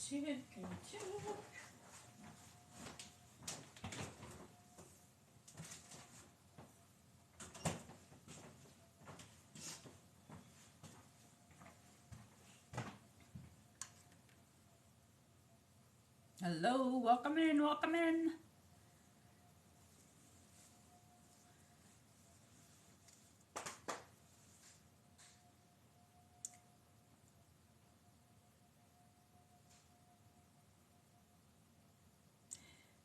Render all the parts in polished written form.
chicken chick. Hello, welcome in, welcome in.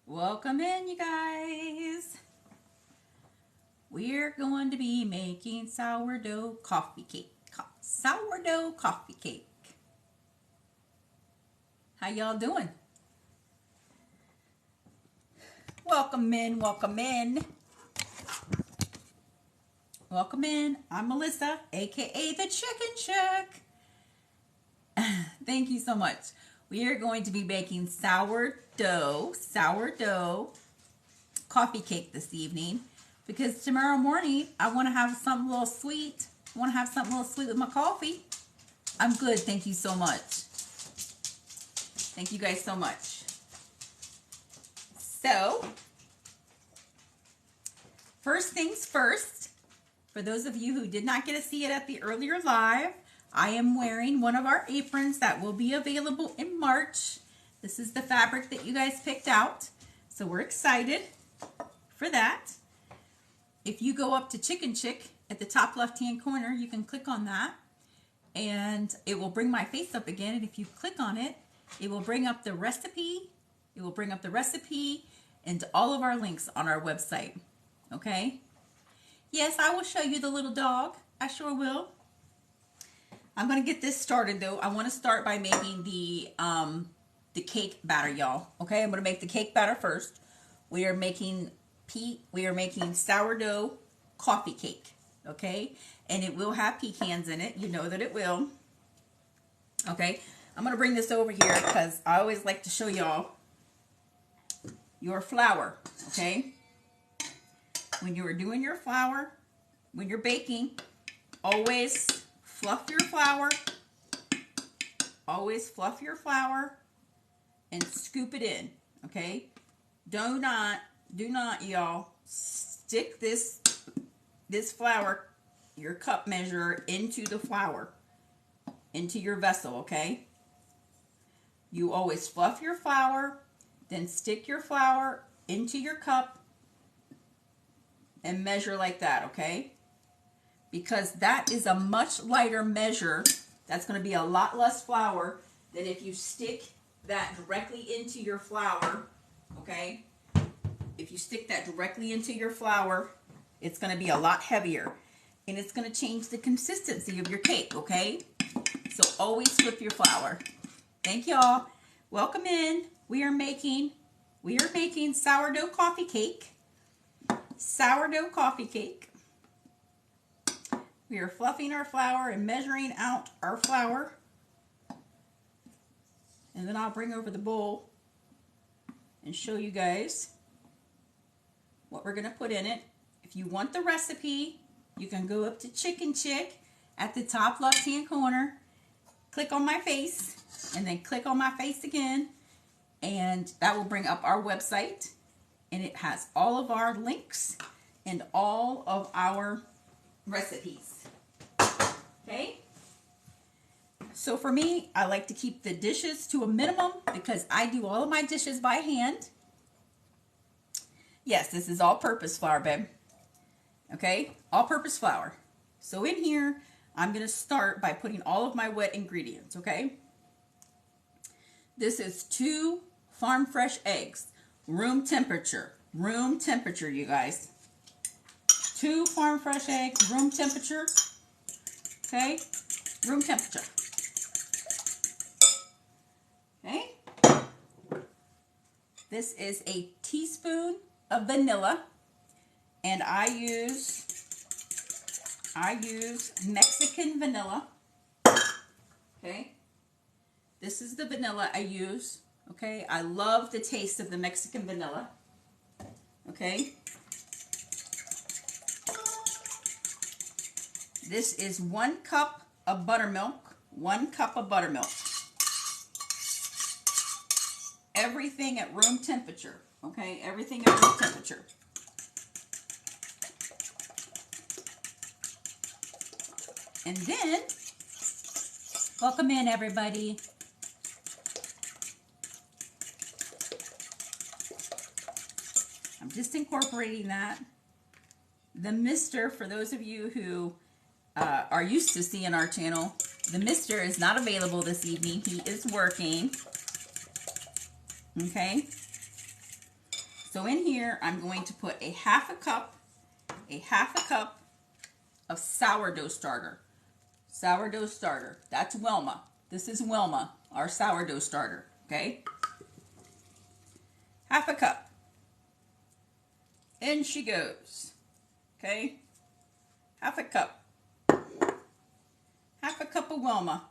Welcome in, you guys. We're going to be making sourdough coffee cake. Sourdough coffee cake. How y'all doing? Welcome in, welcome in. Welcome in. I'm Melissa, aka the Chicken Chick. Thank you so much. We are going to be making sourdough coffee cake this evening because tomorrow morning I want to have something a little sweet. I want to have something a little sweet with my coffee. I'm good. Thank you so much. Thank you guys so much. So, first things first, for those of you who did not get to see it at the earlier live, I am wearing one of our aprons that will be available in March. This is the fabric that you guys picked out, so we're excited for that. If you go up to Chicken Chick at the top left-hand corner, you can click on that, and it will bring my face up again, and if you click on it, it will bring up the recipe. It will bring up the recipe and all of our links on our website, okay? Yes, I will show you the little dog. I sure will. I'm going to get this started though. I want to start by making the cake batter, y'all. Okay, I'm going to make the cake batter first. We are making sourdough coffee cake, okay? And it will have pecans in it. You know that it will. Okay, I'm going to bring this over here because I always like to show y'all your flour, okay? When you are doing your flour, when you're baking, always fluff your flour. Always fluff your flour and scoop it in, okay? Do not, y'all, stick this flour, your cup measure, into the flour, into your vessel, okay? You always fluff your flour, then stick your flour into your cup and measure like that, okay? Because that is a much lighter measure. That's going to be a lot less flour than if you stick that directly into your flour, okay? If you stick that directly into your flour, it's going to be a lot heavier. And it's going to change the consistency of your cake, okay? So always flip your flour. Thank y'all. Welcome in. We are making sourdough coffee cake. Sourdough coffee cake. We are fluffing our flour and measuring out our flour. And then I'll bring over the bowl and show you guys what we're going to put in it. If you want the recipe, you can go up to Chicken Chick at the top left-hand corner. Click on my face and then click on my face again. And that will bring up our website. And it has all of our links and all of our recipes. Okay? So for me, I like to keep the dishes to a minimum because I do all of my dishes by hand. Yes, this is all-purpose flour, babe. Okay? All-purpose flour. So in here, I'm going to start by putting all of my wet ingredients, okay? This is 2 farm fresh eggs. Room temperature, you guys. 2 farm fresh eggs, room temperature. Okay, room temperature. Okay. This is a teaspoon of vanilla, and I use Mexican vanilla. Okay. This is the vanilla I use. Okay, I love the taste of the Mexican vanilla. Okay. This is 1 cup of buttermilk. 1 cup of buttermilk. everything at room temperature. Okay, everything at room temperature. And then, welcome in everybody. I'm just incorporating that. The Mister, for those of you who are used to seeing our channel, the Mister is not available this evening. He is working. Okay. So in here, I'm going to put a half a cup of sourdough starter. Sourdough starter. That's Wilma. This is Wilma, our sourdough starter. Okay. Half a cup. In she goes. Okay. Half a cup. Half a cup of Wilma.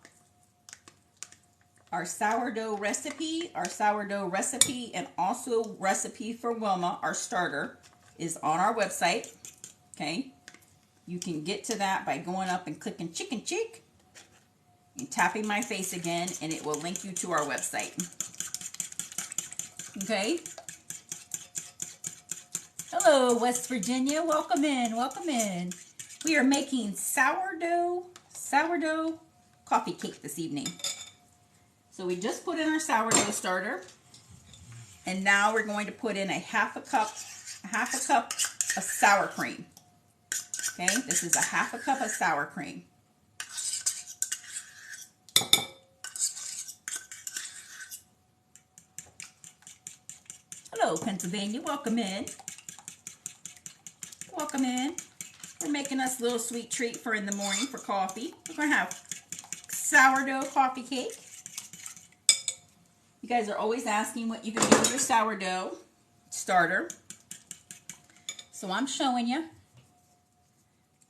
Our sourdough recipe and also recipe for Wilma, our starter, is on our website. Okay. You can get to that by going up and clicking chicken cheek and tapping my face again, and it will link you to our website. Okay. Hello, West Virginia. Welcome in. Welcome in. We are making sourdough coffee cake this evening. So we just put in our sourdough starter, and now we're going to put in a half a cup of sour cream. Okay, this is a half a cup of sour cream. Hello, Pennsylvania. Welcome in. Welcome in. We're making us a little sweet treat for in the morning for coffee. We're going to have sourdough coffee cake. You guys are always asking what you can do with your sourdough starter. So I'm showing you.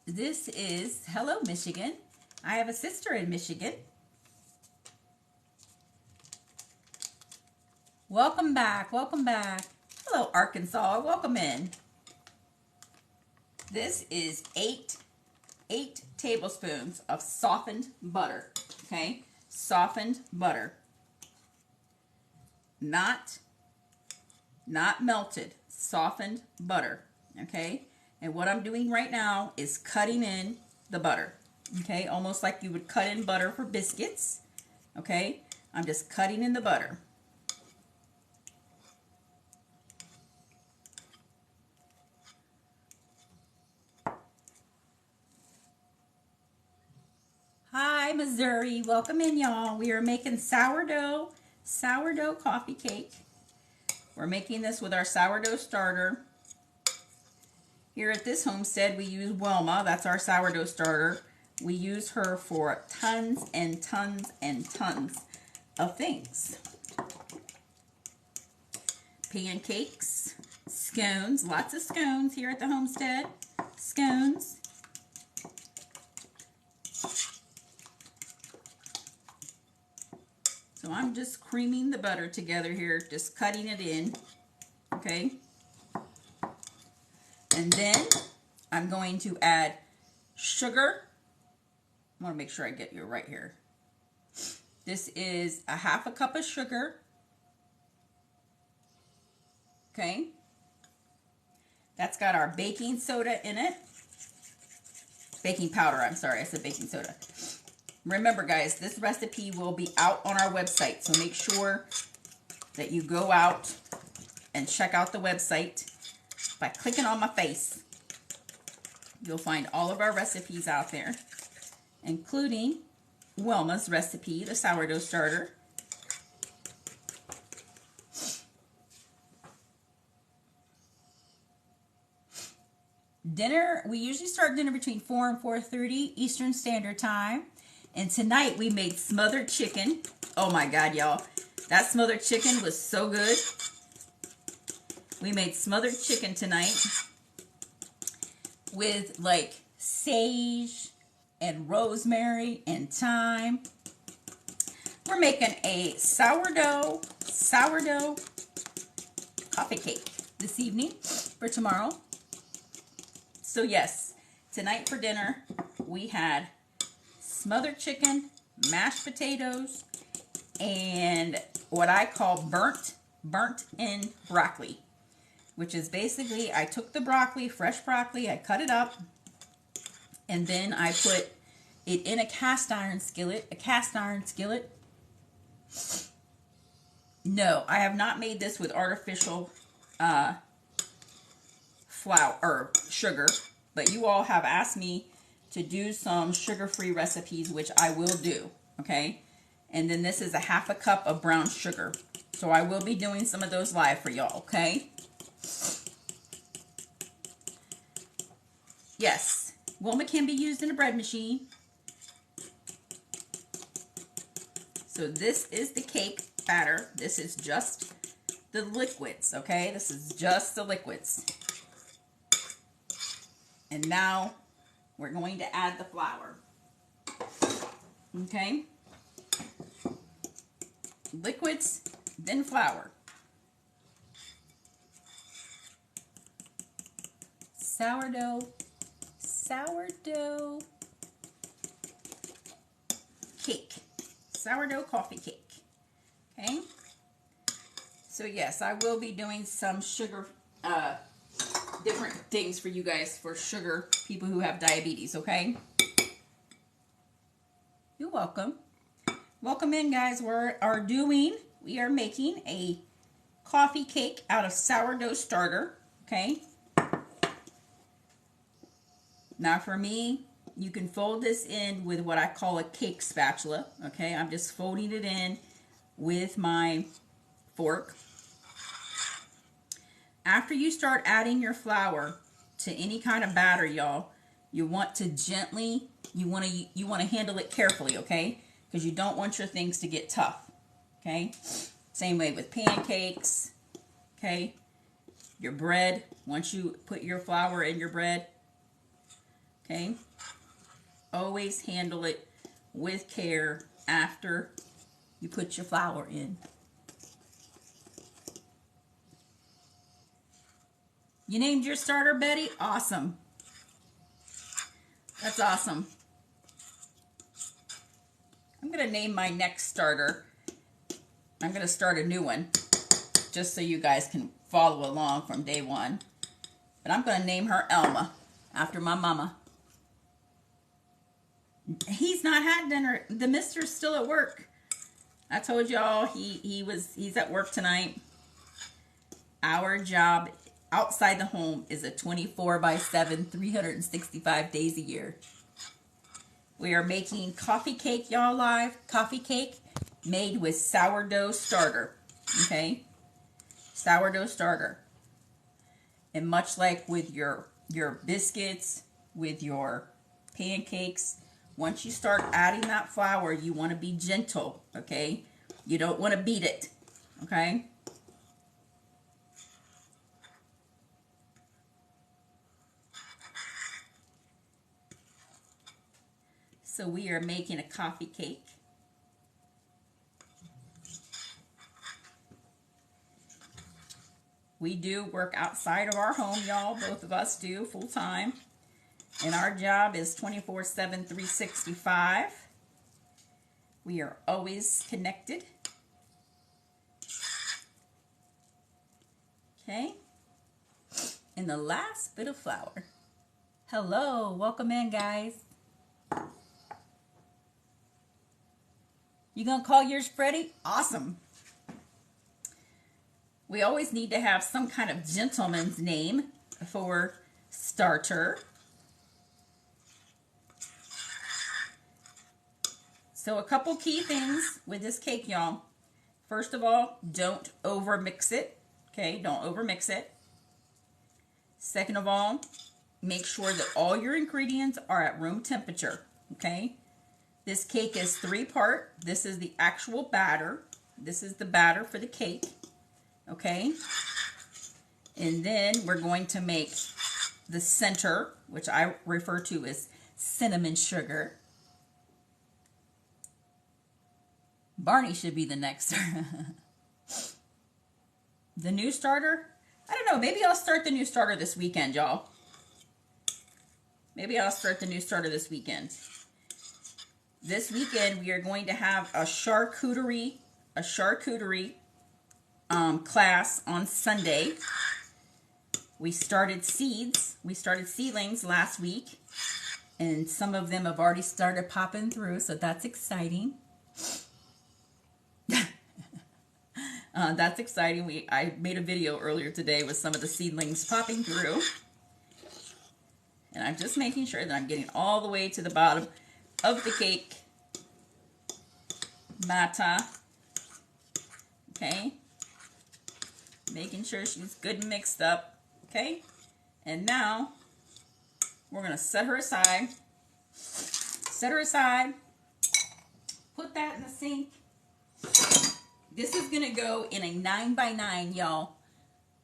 This is, hello, Michigan. I have a sister in Michigan. Welcome back. Welcome back. Hello, Arkansas. Welcome in. This is eight tablespoons of softened butter. Okay, softened butter. Not melted, softened butter. Okay, and what I'm doing right now is cutting in the butter. Okay, almost like you would cut in butter for biscuits. Okay, I'm just cutting in the butter. Hi, Missouri. Welcome in, y'all. We are making sourdough coffee cake. We're making this with our sourdough starter. Here at this homestead, we use Wilma. That's our sourdough starter. We use her for tons and tons and tons of things. Pancakes, scones, lots of scones here at the homestead. Scones. So I'm just creaming the butter together here, just cutting it in, okay? And then I'm going to add sugar. I want to make sure I get you right here. This is a half a cup of sugar, okay? That's got our baking soda in it. Baking powder, I'm sorry, I said baking soda. Remember, guys, this recipe will be out on our website, so make sure that you go out and check out the website by clicking on my face. You'll find all of our recipes out there, including Wilma's recipe, the sourdough starter. Dinner, we usually start dinner between 4 and 4:30 Eastern Standard Time. And tonight we made smothered chicken. Oh my God, y'all. That smothered chicken was so good. We made smothered chicken tonight with like sage and rosemary and thyme. We're making a sourdough coffee cake this evening for tomorrow. So yes, tonight for dinner we had smothered chicken, mashed potatoes, and what I call burnt burnt in broccoli, which is basically I took the broccoli, fresh broccoli, I cut it up, and then I put it in a cast iron skillet. No, I have not made this with artificial flour or sugar, but you all have asked me to do some sugar-free recipes, which I will do, okay? And then this is a half a cup of brown sugar. So I will be doing some of those live for y'all, okay? Yes, Wilma can be used in a bread machine. So this is the cake batter. This is just the liquids, okay? This is just the liquids. And now we're going to add the flour. Okay? Liquids, then flour. Sourdough cake. Sourdough coffee cake. Okay? So yes, I will be doing some sugar, different things for you guys for sugar, people who have diabetes, okay? You're welcome. Welcome in, guys. We are making a coffee cake out of sourdough starter, okay? Now for me, you can fold this in with what I call a cake spatula, okay? I'm just folding it in with my fork. After you start adding your flour to any kind of batter, y'all, you want to gently, you want to handle it carefully, okay? Because you don't want your things to get tough, okay? Same way with pancakes, okay? Your bread, once you put your flour in your bread, okay? Always handle it with care after you put your flour in. You named your starter Betty? Awesome. That's awesome. I'm going to name my next starter. I'm going to start a new one just so you guys can follow along from day one. But I'm going to name her Elma after my mama. He's not had dinner. The mister's still at work. I told y'all he's at work tonight. Our job outside the home is a 24/7, 365 days a year. We are making coffee cake, y'all, live. Coffee cake made with sourdough starter, okay? Sourdough starter. And much like with your biscuits, with your pancakes, once you start adding that flour, you want to be gentle, okay? You don't want to beat it, okay? So we are making a coffee cake. We do work outside of our home, y'all. Both of us do full time. And our job is 24/7, 365. We are always connected. Okay. And the last bit of flour. Hello, welcome in, guys. You gonna call yours Freddie? Awesome. We always need to have some kind of gentleman's name for starter. So a couple key things with this cake, y'all. First of all, don't over mix it. Okay, don't over mix it. Second of all, make sure that all your ingredients are at room temperature. Okay. This cake is 3-part. This is the actual batter. This is the batter for the cake. Okay. And then we're going to make the center, which I refer to as cinnamon sugar. Barney should be the next. The new starter? I don't know. Maybe I'll start the new starter this weekend, y'all. Maybe I'll start the new starter this weekend. This weekend, we are going to have a charcuterie class on Sunday. We started seeds. We started seedlings last week, and some of them have already started popping through, so that's exciting. That's exciting. I made a video earlier today with some of the seedlings popping through. And I'm just making sure that I'm getting all the way to the bottom of the cake batter. Okay. Making sure she's good and mixed up. Okay. And now we're going to set her aside. Set her aside. Put that in the sink. This is going to go in a 9x9, y'all.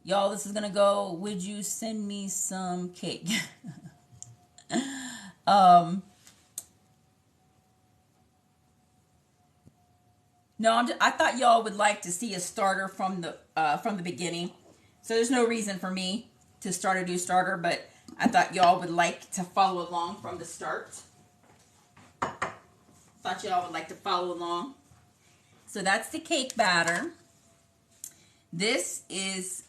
Y'all, this is going to go, would you send me some cake? No, I thought y'all would like to see a starter from the beginning. So there's no reason for me to start a new starter, but I thought y'all would like to follow along from the start. Thought y'all would like to follow along. So that's the cake batter. This is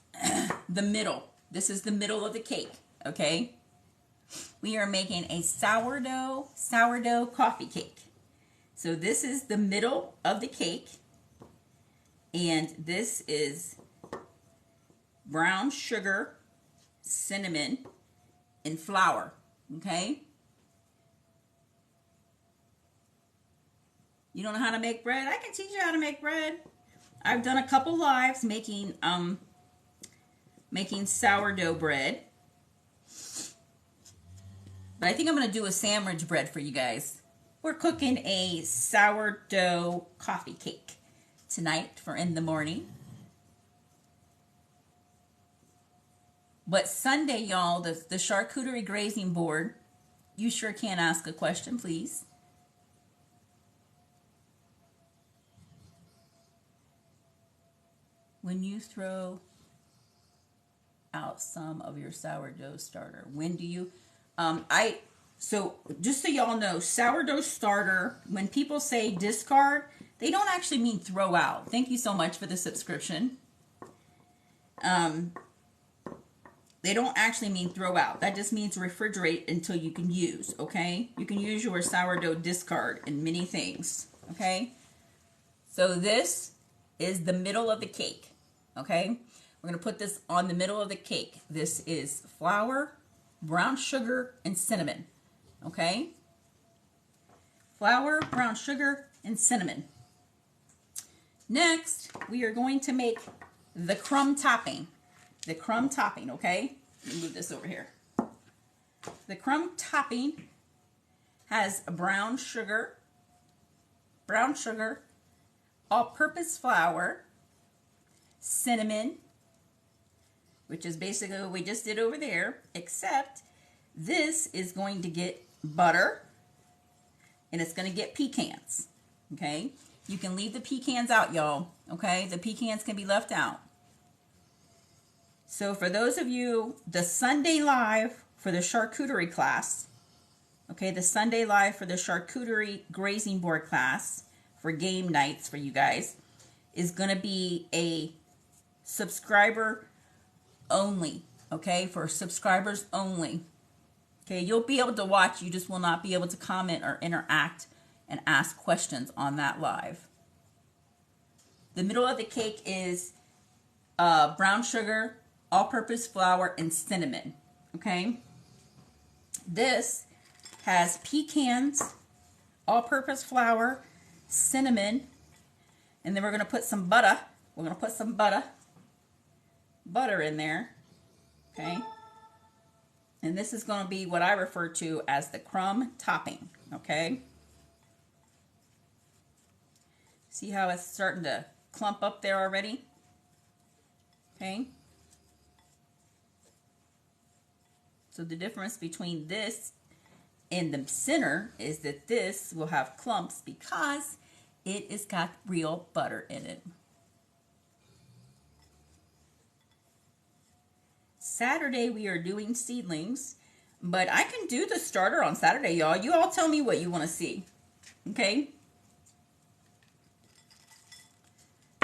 the middle. This is the middle of the cake, okay? We are making a sourdough coffee cake. So this is the middle of the cake, and this is brown sugar, cinnamon, and flour, okay? You don't know how to make bread? I can teach you how to make bread. I've done a couple lives making sourdough bread. But I think I'm going to do a sandwich bread for you guys. We're cooking a sourdough coffee cake tonight for in the morning. But Sunday, y'all, the charcuterie grazing board, you sure can ask a question, please. When you throw out some of your sourdough starter, when do you... So just so y'all know, sourdough starter, when people say discard, they don't actually mean throw out. Thank you so much for the subscription. They don't actually mean throw out. That just means refrigerate until you can use, okay? You can use your sourdough discard in many things, okay? So this is the middle of the cake, okay? We're going to put this on the middle of the cake. This is flour, brown sugar, and cinnamon. Okay? Flour, brown sugar, and cinnamon. Next, we are going to make the crumb topping. The crumb topping, okay? Let me move this over here. The crumb topping has brown sugar, all-purpose flour, cinnamon, which is basically what we just did over there, except this is going to get butter, and it's going to get pecans, okay? You can leave the pecans out, y'all, okay? The pecans can be left out. So for those of you, the Sunday live for the charcuterie class, okay, the Sunday live for the charcuterie grazing board class for game nights for you guys is going to be a subscriber only, okay, for subscribers only. Okay, you'll be able to watch, you just will not be able to comment or interact and ask questions on that live. The middle of the cake is brown sugar, all-purpose flour, and cinnamon, okay? This has pecans, all-purpose flour, cinnamon, and then we're going to put some butter. We're going to put some butter in there, okay? And this is going to be what I refer to as the crumb topping, okay? See how it's starting to clump up there already? Okay? So the difference between this and the center is that this will have clumps because it has got real butter in it. Saturday we are doing seedlings, but I can do the starter on Saturday, y'all. You all tell me what you want to see, okay?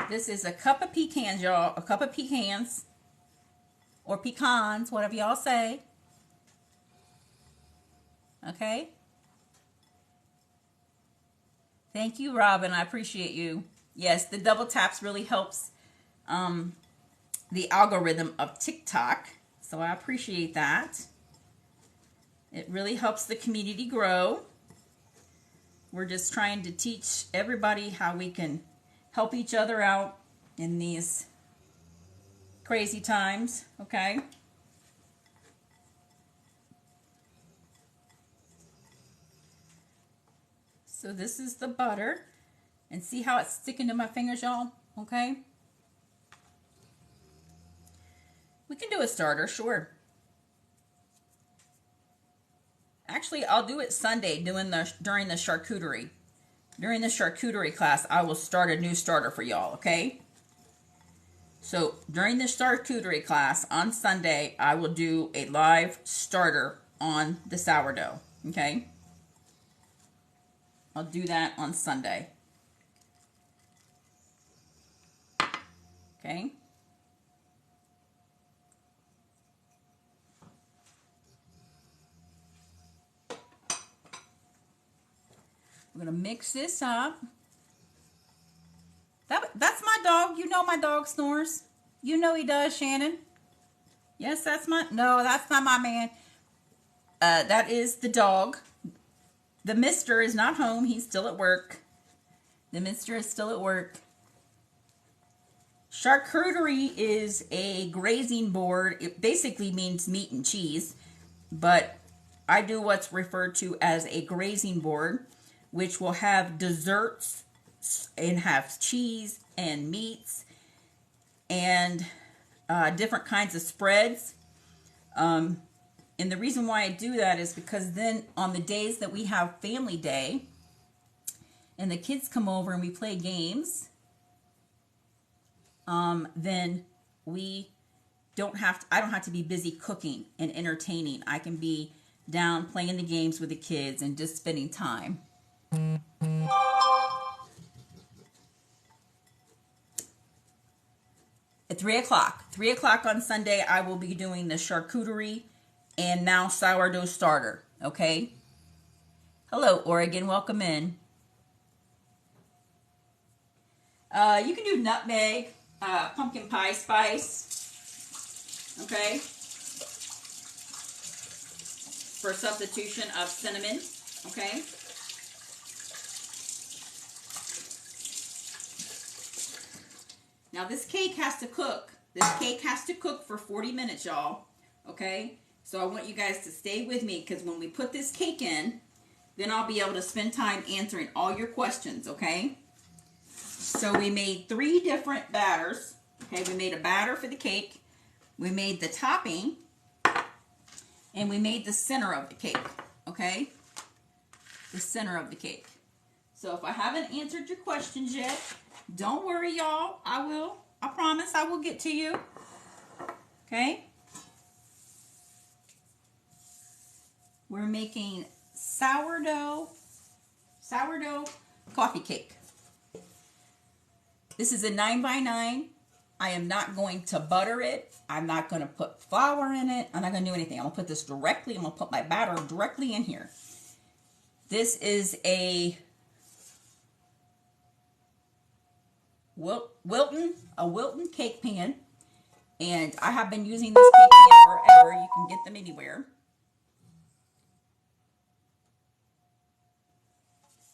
This is a cup of pecans, y'all. A cup of pecans. Or pecans, whatever y'all say. Okay? Thank you, Robin. I appreciate you. Yes, the double taps really helps the algorithm of TikTok. So I appreciate that. It really helps the community grow. We're just trying to teach everybody how we can help each other out in these crazy times, okay? So this is the butter. And see how it's sticking to my fingers, y'all? Okay? We can do a starter, sure. Actually, I'll do it Sunday during the charcuterie. During the charcuterie class, I will start a new starter for y'all, okay? So during the charcuterie class on Sunday, I will do a live starter on the sourdough, okay? I'll do that on Sunday. Okay? I'm going to mix this up. That's my dog. You know my dog snores. You know he does, Shannon. Yes, that's my... No, that's not my man. That is the dog. The mister is not home. He's still at work. The mister is still at work. Charcuterie is a grazing board. It basically means meat and cheese. But I do what's referred to as a grazing board, which will have desserts and have cheese and meats and different kinds of spreads. And the reason why I do that is because then on the days that we have family day and the kids come over and we play games, then I don't have to be busy cooking and entertaining. I can be down playing the games with the kids and just spending time. At 3 o'clock. 3 o'clock on Sunday, I will be doing the charcuterie and now sourdough starter. Okay? Hello, Oregon. Welcome in. You can do nutmeg, pumpkin pie spice. Okay? For substitution of cinnamon. Okay? Now this cake has to cook. This cake has to cook for 40 minutes, y'all. Okay? So I want you guys to stay with me because when we put this cake in, then I'll be able to spend time answering all your questions, okay? So we made 3 different batters. Okay, we made a batter for the cake. We made the topping. And we made the center of the cake, okay? The center of the cake. So if I haven't answered your questions yet, don't worry, y'all. I will. I promise I will get to you. Okay? We're making sourdough coffee cake. This is a 9x9. I am not going to butter it. I'm not going to put flour in it. I'm not going to do anything. I'm going to put this directly. I'm going to put my batter directly in here. This is a Wilton cake pan, and I have been using this cake pan forever. You can get them anywhere.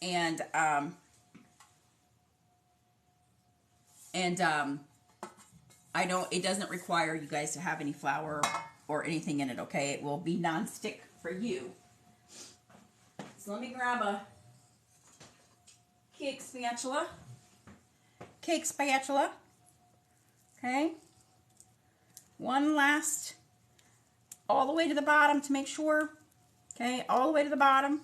And it doesn't require you guys to have any flour or anything in it, okay? It will be non-stick for you. So let me grab a cake spatula. Okay? One last, all the way to the bottom to make sure. Okay, all the way to the bottom.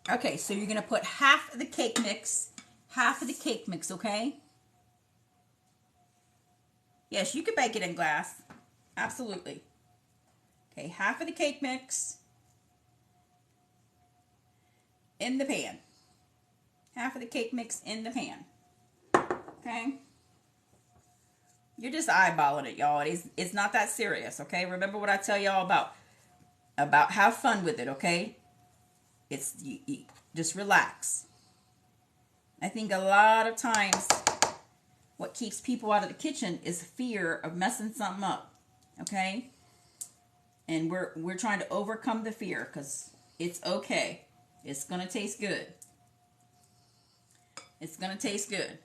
Okay, so you're going to put half of the cake mix, okay? Yes, you can bake it in glass. Absolutely. Okay, half of the cake mix in the pan. half of the cake mix in the pan. Okay? You're just eyeballing it, y'all. It's not that serious, okay? Remember what I tell y'all about have fun with it, okay? It's you just relax. I think a lot of times what keeps people out of the kitchen is fear of messing something up, okay? And we're trying to overcome the fear because it's okay. It's going to taste good. It's going to taste good.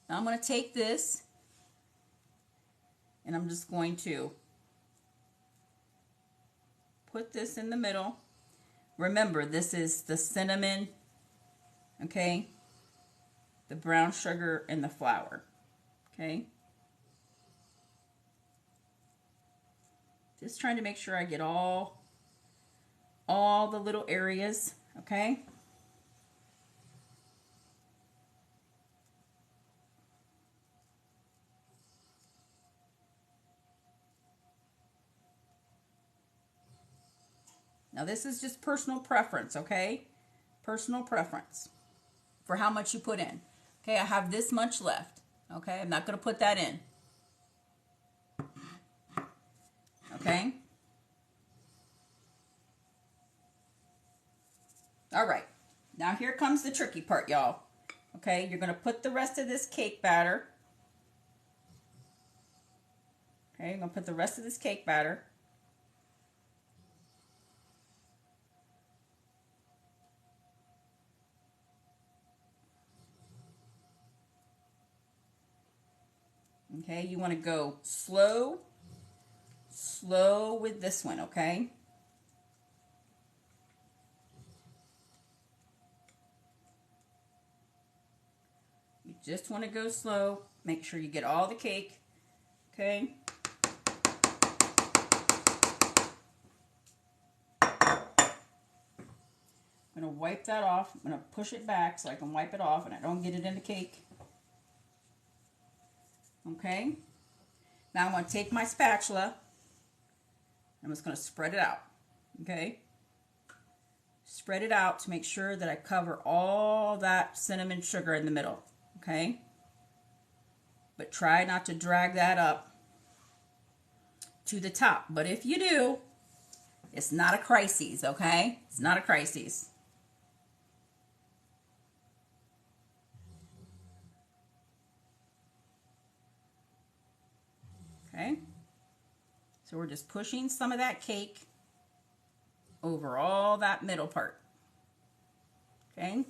Now I'm going to take this and I'm just going to put this in the middle. Remember, this is the cinnamon, okay? The brown sugar and the flour, okay? Just trying to make sure I get all the little areas, okay? Now this is just personal preference, okay? Personal preference for how much you put in. Okay, I have this much left. Okay, I'm not going to put that in. Okay? All right. Now here comes the tricky part, y'all. Okay, you're going to put the rest of this cake batter. Okay, I'm going to put the rest of this cake batter. Okay, you want to go slow with this one, okay? You just want to go slow. Make sure you get all the cake, okay? I'm going to wipe that off. I'm going to push it back so I can wipe it off and I don't get it in the cake. Okay? Now I'm going to take my spatula. I'm just going to spread it out. Okay? Spread it out to make sure that I cover all that cinnamon sugar in the middle. Okay? But try not to drag that up to the top. But if you do, it's not a crisis, okay? It's not a crisis. Okay? So we're just pushing some of that cake over all that middle part. Okay?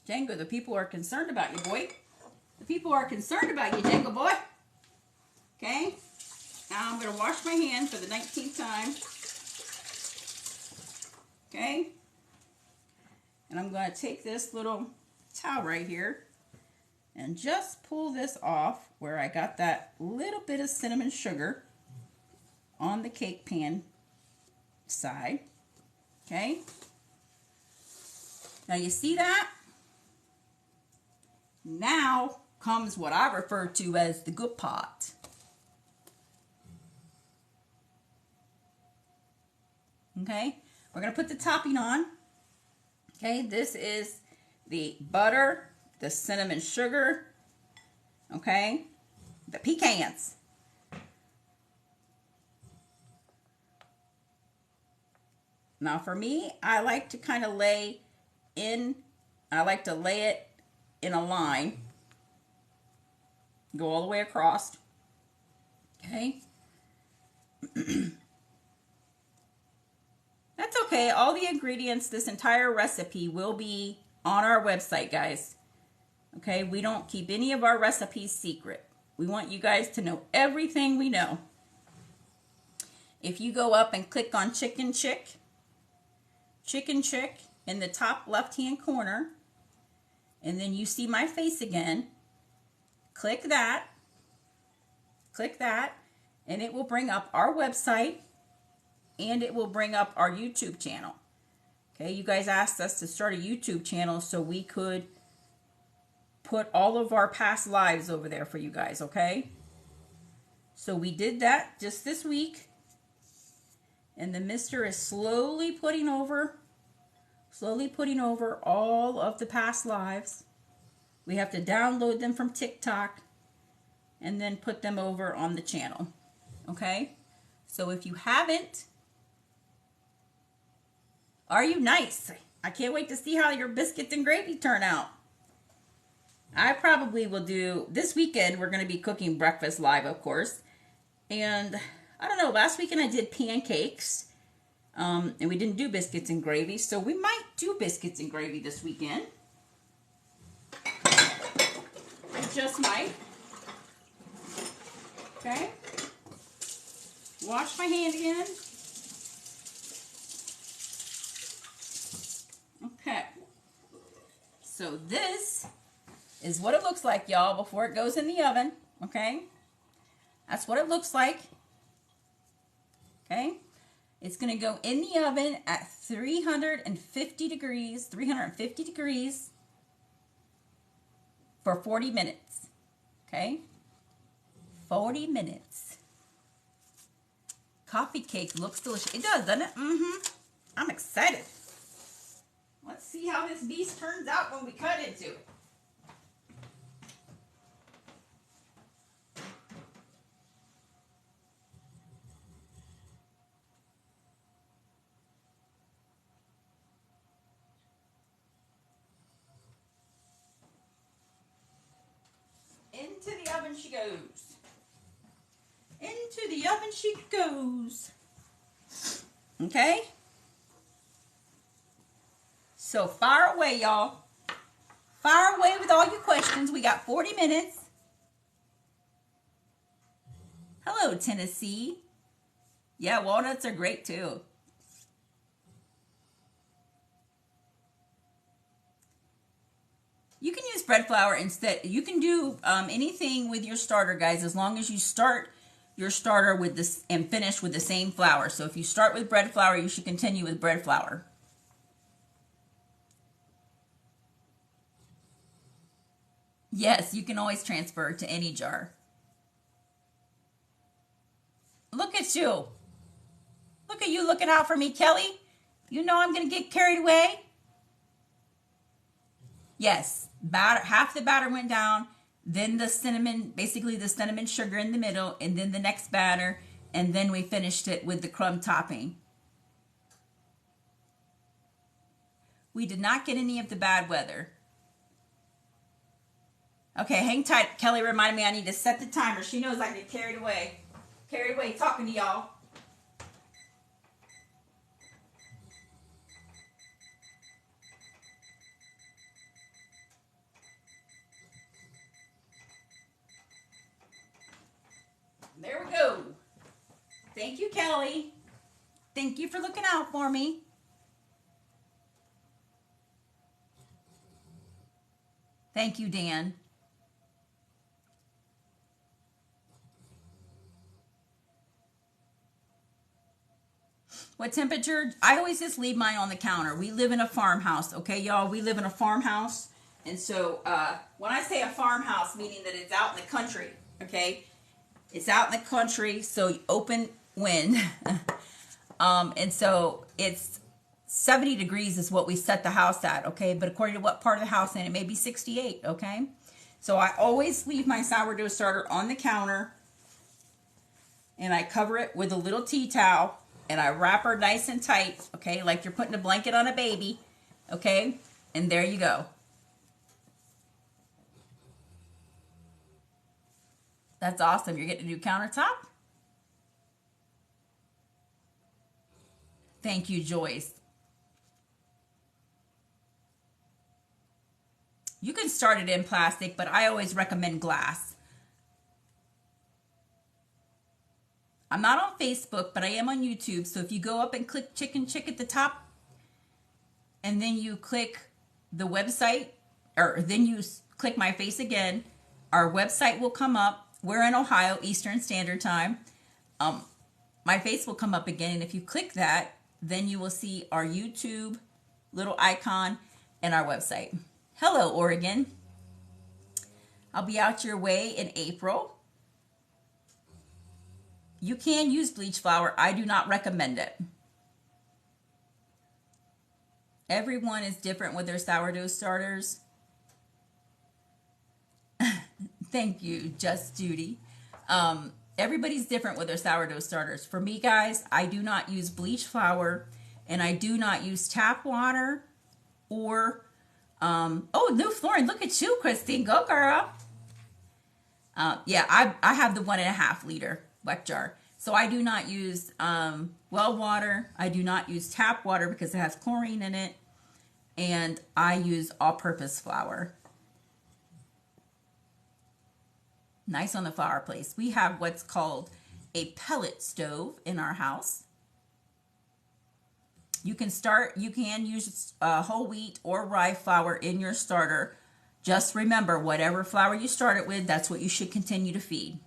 Django, the people are concerned about you, boy. The people are concerned about you, Django boy. Okay? Now I'm going to wash my hands for the 19th time. Okay? And I'm going to take this little towel right here and just pull this off where I got that little bit of cinnamon sugar on the cake pan side. Okay? Now you see that? Now comes what I refer to as the good part. Okay? We're going to put the topping on. Okay, this is the butter, the cinnamon sugar, okay, the pecans. Now for me, I like to kind of lay it in a line, go all the way across, okay. That's okay. All the ingredients, this entire recipe will be on our website, guys. Okay, we don't keep any of our recipes secret. We want you guys to know everything we know. If you go up and click on Chicken Chick in the top left-hand corner, and then you see my face again, click that, and it will bring up our website. And it will bring up our YouTube channel. Okay, you guys asked us to start a YouTube channel so we could put all of our past lives over there for you guys, okay? So we did that just this week. And the mister is slowly putting over all of the past lives. We have to download them from TikTok and then put them over on the channel. Okay? So if you haven't, are you nice? I can't wait to see how your biscuits and gravy turn out. I probably will do, this weekend we're going to be cooking breakfast live, of course. And I don't know, last weekend I did pancakes. And we didn't do biscuits and gravy, so we might do biscuits and gravy this weekend. I just might. Okay. Wash my hand again. Okay. So this is what it looks like, y'all, before it goes in the oven. Okay. That's what it looks like. Okay. It's going to go in the oven at 350 degrees for 40 minutes. Okay? 40 minutes. Coffee cake looks delicious. It does, doesn't it? Mm-hmm. I'm excited. Let's see how this beast turns out when we cut into it. Into the oven she goes. Into the oven she goes. Okay? So fire away, y'all. Fire away with all your questions. We got 40 minutes. Hello, Tennessee. Yeah, walnuts are great too. You can use bread flour instead. You can do anything with your starter, guys, as long as you start your starter with this and finish with the same flour. So if you start with bread flour, you should continue with bread flour. Yes, you can always transfer to any jar. Look at you. Look at you looking out for me, Kelly. You know I'm going to get carried away. Yes, batter, half the batter went down, then the cinnamon, basically the cinnamon sugar in the middle, and then the next batter, and then we finished it with the crumb topping. We did not get any of the bad weather. Okay, hang tight. Kelly reminded me I need to set the timer. She knows I get carried away. Carried away talking to y'all. There we go. Thank you, Kelly. Thank you for looking out for me. Thank you, Dan. What temperature? I always just leave mine on the counter. We live in a farmhouse, okay, y'all? We live in a farmhouse. And so when I say a farmhouse, meaning that it's out in the country, okay? It's out in the country, so open wind. And so it's 70 degrees is what we set the house at, okay? But according to what part of the house, and it may be 68, okay? So I always leave my sourdough starter on the counter, and I cover it with a little tea towel, and I wrap her nice and tight, okay? Like you're putting a blanket on a baby, okay? And there you go. That's awesome. You're getting a new countertop? Thank you, Joyce. You can start it in plastic, but I always recommend glass. I'm not on Facebook, but I am on YouTube. So if you go up and click Chicken Chick at the top, and then you click the website, or then you click my face again, our website will come up. We're in Ohio, Eastern Standard Time. My face will come up again, and if you click that, then you will see our YouTube little icon and our website. Hello, Oregon. I'll be out your way in April. You can use bleach flour. I do not recommend it. Everyone is different with their sourdough starters. Thank you, Just Judy. Everybody's different with their sourdough starters. For me, guys, I do not use bleach flour, and I do not use tap water or, oh, new flooring. Look at you, Christine. Go, girl. Yeah, I have the 1.5 liter wet jar. So I do not use well water. I do not use tap water because it has chlorine in it. And I use all-purpose flour. Nice on the fireplace. We have what's called a pellet stove in our house. You can use whole wheat or rye flour in your starter. Just remember, whatever flour you start it with, that's what you should continue to feed.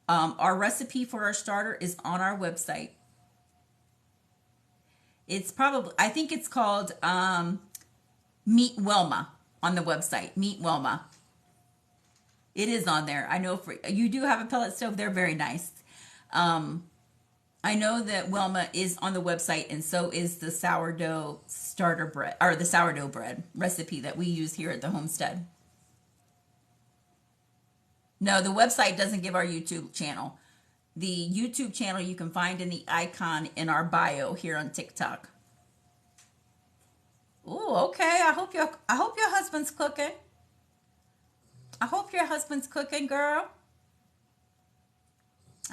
Our recipe for our starter is on our website. It's probably, I think it's called Meet Wilma on the website. Meet Wilma. It is on there. I know you do have a pellet stove. They're very nice. I know that Wilma is on the website, and so is the sourdough starter bread, or the sourdough bread recipe that we use here at the homestead. No, the website doesn't give our YouTube channel. The YouTube channel you can find in the icon in our bio here on TikTok. Oh, okay. I hope your husband's cooking. I hope your husband's cooking, girl.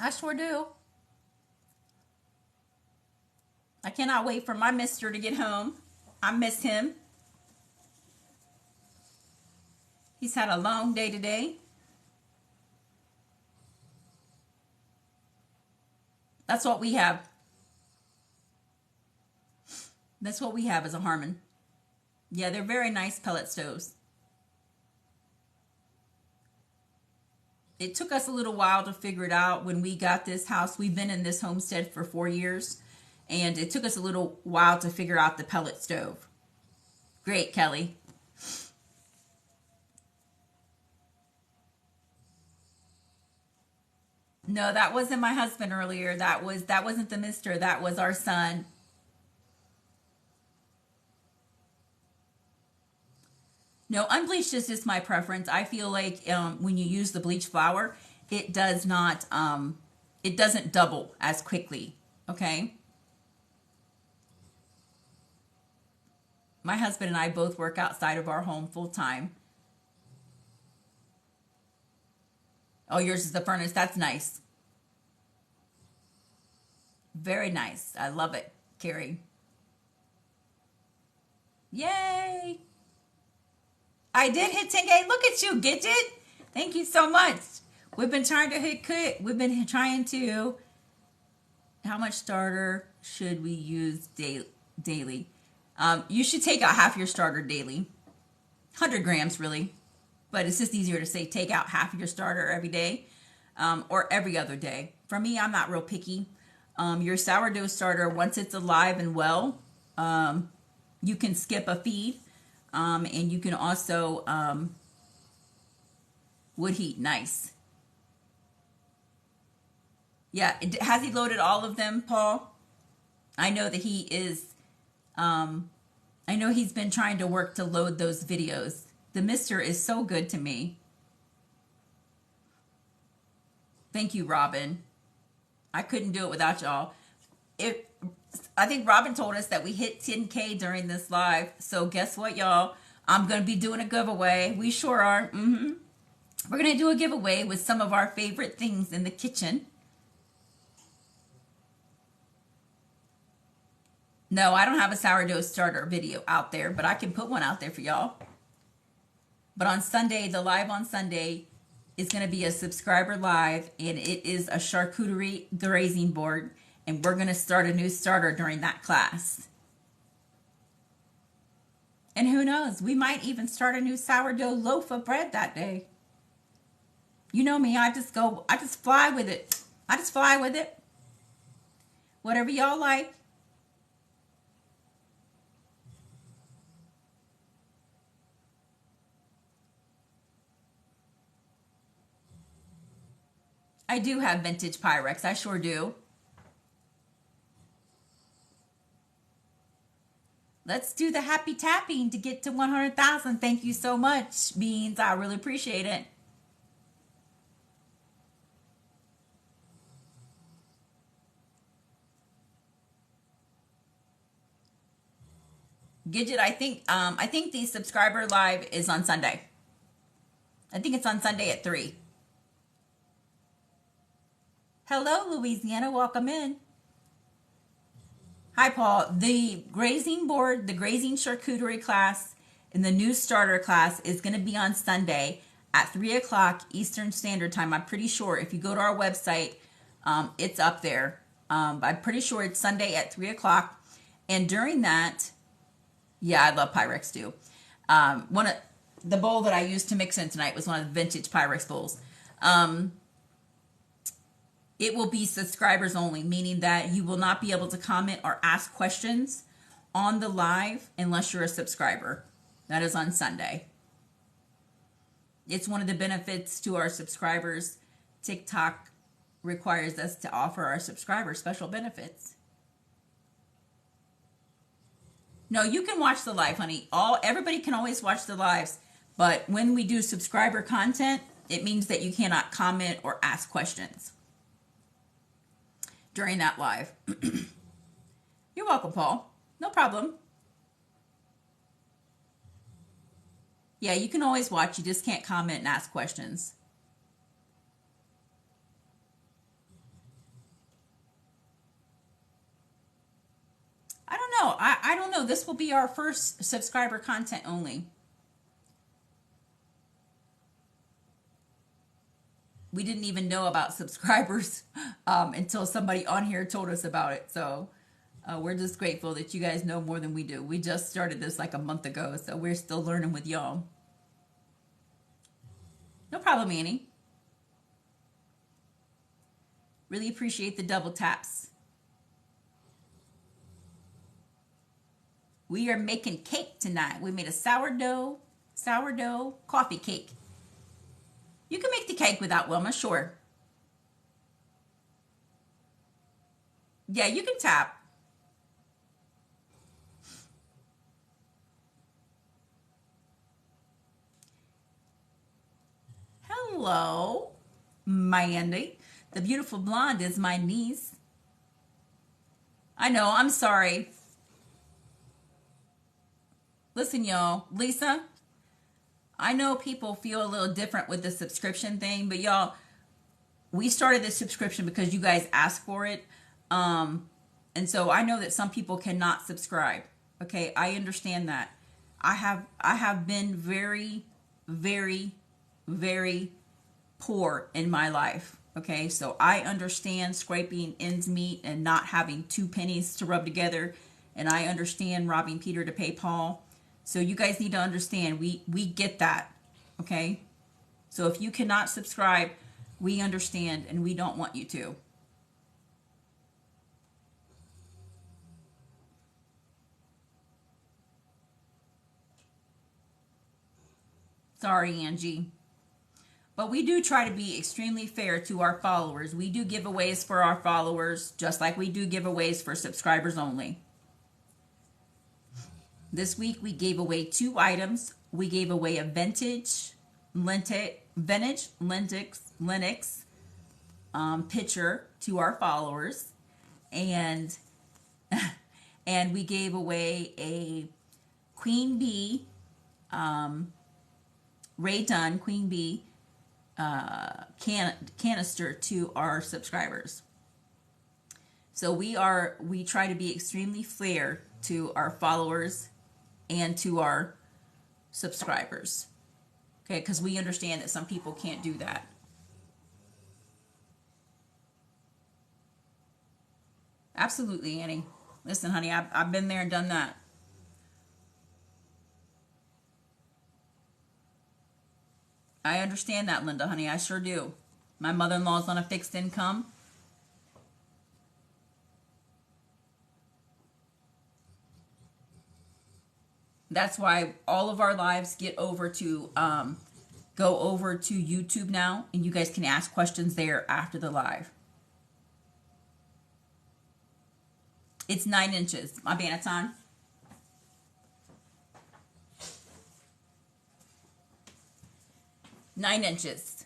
I sure do. I cannot wait for my mister to get home. I miss him. He's had a long day today. That's what we have. That's what we have as a Harmon. Yeah, they're very nice pellet stoves. It took us a little while to figure it out when we got this house. We've been in this homestead for 4 years, and it took us a little while to figure out the pellet stove. Great, Kelly. No, that wasn't my husband earlier. That wasn't the mister. That was our son. No, unbleached is just my preference. I feel like when you use the bleach flour, it doesn't double as quickly. Okay. My husband and I both work outside of our home full time. Oh, yours is the furnace. That's nice. Very nice. I love it, Carrie. Yay! I did hit 10K. Look at you, Gidget. Thank you so much. We've been trying to we've been trying to, how much starter should we use daily? You should take out half your starter daily. 100 grams, really. But it's just easier to say take out half of your starter every day or every other day. For me, I'm not real picky. Your sourdough starter, once it's alive and well, you can skip a feed. And you can also wood heat. Nice. Yeah, has he loaded all of them, Paul? I know that he is. I know he's been trying to work to load those videos. The mister is so good to me. Thank you, Robin. I couldn't do it without y'all. I think Robin told us that we hit 10K during this live. So guess what, y'all? I'm going to be doing a giveaway. We sure are. We're going to do a giveaway with some of our favorite things in the kitchen. No, I don't have a sourdough starter video out there, but I can put one out there for y'all. But on Sunday, the live on Sunday is going to be a subscriber live, and it is a charcuterie grazing board, and we're going to start a new starter during that class. And who knows, we might even start a new sourdough loaf of bread that day. You know me, I just fly with it. I just fly with it. Whatever y'all like. I do have vintage Pyrex. I sure do. Let's do the happy tapping to get to 100,000. Thank you so much, Beans. I really appreciate it. Gidget, I think the subscriber live is on Sunday. I think it's on Sunday at 3. Hello, Louisiana. Welcome in. Hi, Paul. The grazing board, the grazing charcuterie class, and the new starter class is going to be on Sunday at 3 o'clock Eastern Standard Time. I'm pretty sure if you go to our website, it's up there. I'm pretty sure it's Sunday at 3 o'clock. And during that, yeah, I love Pyrex too. One of the bowl that I used to mix in tonight was one of the vintage Pyrex bowls. It will be subscribers only, meaning that you will not be able to comment or ask questions on the live unless you're a subscriber. That is on Sunday. It's one of the benefits to our subscribers. TikTok requires us to offer our subscribers special benefits. No, you can watch the live, honey. Everybody can always watch the lives, but when we do subscriber content, it means that you cannot comment or ask questions during that live. You're welcome, Paul. No problem. Yeah, you can always watch. You just can't comment and ask questions. I don't know. I don't know. This will be our first subscriber content only. We didn't even know about subscribers until somebody on here told us about it. So we're just grateful that you guys know more than we do. We just started this like a month ago, so we're still learning with y'all. No problem, Annie. Really appreciate the double taps. We are making cake tonight. We made a sourdough coffee cake. You can make the cake without Wilma, sure. Yeah, you can tap. Hello, Mandy. The beautiful blonde is my niece. I know, I'm sorry. Listen, y'all, Lisa, I know people feel a little different with the subscription thing, but y'all, we started this subscription because you guys asked for it. And so I know that some people cannot subscribe. Okay, I understand that. I have been very, very, very poor in my life. Okay, so I understand scraping ends meet and not having 2 pennies to rub together, and I understand robbing Peter to pay Paul. So you guys need to understand, we get that, okay? So if you cannot subscribe, we understand and we don't want you to. Sorry, Angie. But we do try to be extremely fair to our followers. We do giveaways for our followers, just like we do giveaways for subscribers only. This week we gave away 2 items. We gave away a vintage Linux pitcher to our followers, and and we gave away a Queen Bee Ray Dunn Queen Bee canister to our subscribers. So we try to be extremely fair to our followers and to our subscribers. Okay, because we understand that some people can't do that. Absolutely, Annie. Listen, honey, I've been there and done that. I understand that, Linda, honey. I sure do. My mother-in-law's on a fixed income. That's why all of our lives get over to go over to YouTube now, and you guys can ask questions there after the live. It's 9 inches, my banneton. Nine inches.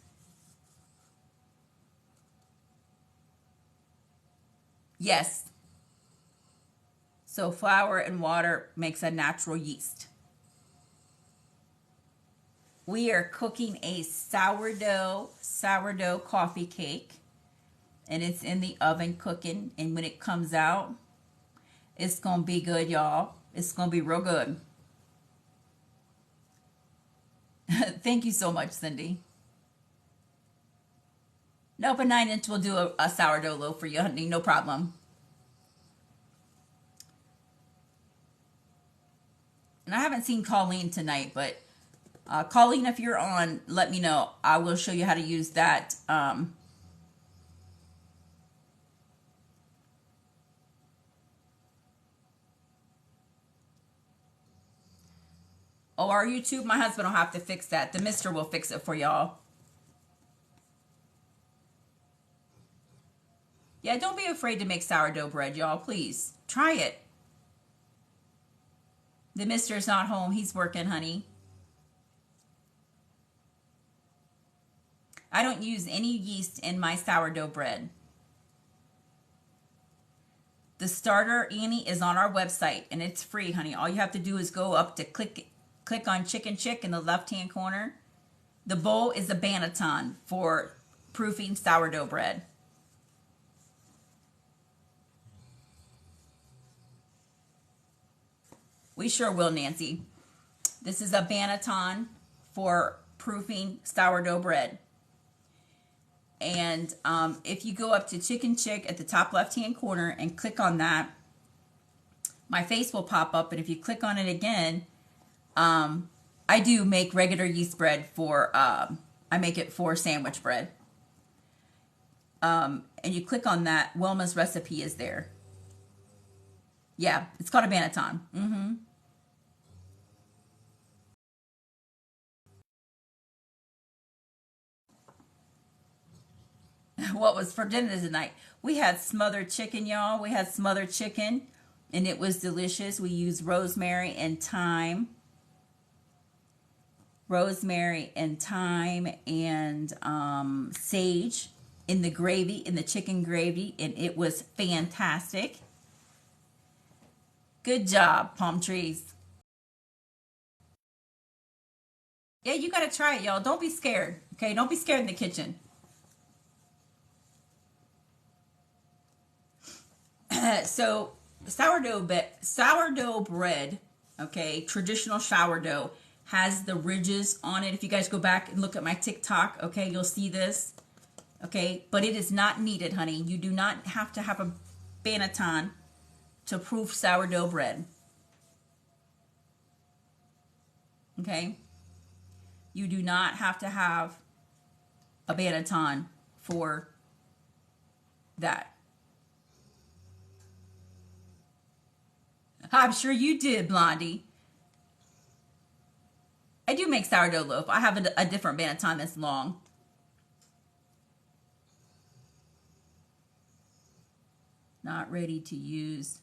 Yes. So flour and water makes a natural yeast. We are cooking a sourdough coffee cake, and it's in the oven cooking, and when it comes out, it's gonna be good, y'all. It's gonna be real good. Thank you so much, Cindy. Nope, a 9-inch will do a sourdough loaf for you, honey, no problem. And I haven't seen Colleen tonight, but Colleen, if you're on, let me know. I will show you how to use that. Oh, our YouTube, my husband will have to fix that. The mister will fix it for y'all. Yeah, don't be afraid to make sourdough bread, y'all. Please, try it. The mister's not home. He's working, honey. I don't use any yeast in my sourdough bread. The starter, Annie, is on our website, and it's free, honey. All you have to do is go up to click on Chicken Chick in the left-hand corner. The bowl is a banneton for proofing sourdough bread. We sure will, Nancy. This is a banneton for proofing sourdough bread. And if you go up to Chicken Chick at the top left-hand corner and click on that, my face will pop up. And if you click on it again, I do make regular yeast bread for, I make it for sandwich bread. And you click on that, Wilma's recipe is there. Yeah, it's called a banneton. What was for dinner tonight? We had smothered chicken, y'all. We had smothered chicken, and it was delicious. We used rosemary and thyme. Rosemary and thyme and sage in the gravy, in the chicken gravy, and it was fantastic. Good job, palm trees. Yeah, you got to try it, y'all. Don't be scared, okay? Don't be scared in the kitchen. So sourdough bread, okay, traditional sourdough has the ridges on it. If you guys go back and look at my TikTok, okay, you'll see this, okay, but it is not needed, honey. You do not have to have a banneton to proof sourdough bread, okay? You do not have to have a banneton for that. I'm sure you did, Blondie. I do make sourdough loaf. I have a different banneton that's long. Not ready to use.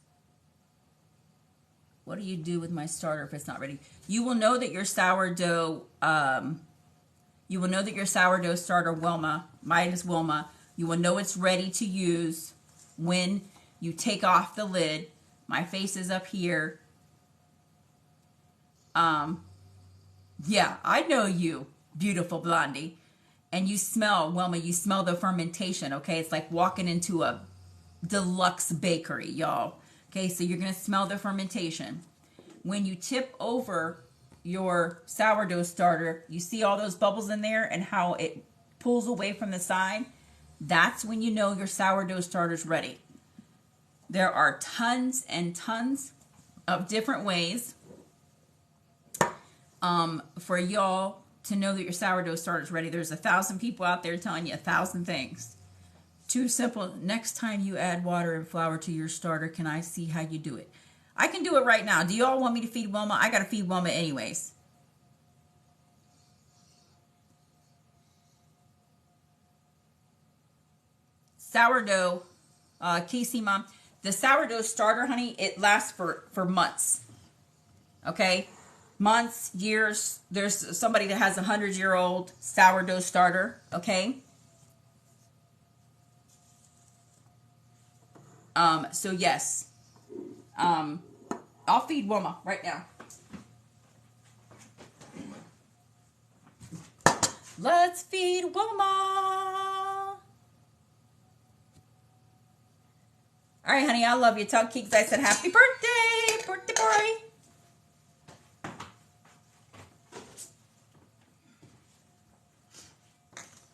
What do you do with my starter if it's not ready? You will know that your sourdough, starter, Wilma, mine is Wilma, you will know it's ready to use when you take off the lid. My face is up here. Yeah, I know you, beautiful Blondie. And you smell, Wilma, you smell the fermentation, okay? It's like walking into a deluxe bakery, y'all. Okay, so you're going to smell the fermentation. When you tip over your sourdough starter, you see all those bubbles in there and how it pulls away from the side? That's when you know your sourdough starter's ready. There are tons and tons of different ways for y'all to know that your sourdough starter's ready. There's 1,000 people out there telling you 1,000 things. Too simple. Next time you add water and flour to your starter, can I see how you do it? I can do it right now. Do y'all want me to feed Wilma? I got to feed Wilma anyways. sourdough, Casey Mom, the sourdough starter, honey, it lasts for months. Okay? Months, years. There's somebody that has a 100-year-old sourdough starter. Okay? So yes. I'll feed Wilma right now. Let's feed Wilma. All right, honey, I love you. Tell Keeks I said happy birthday. Birthday boy.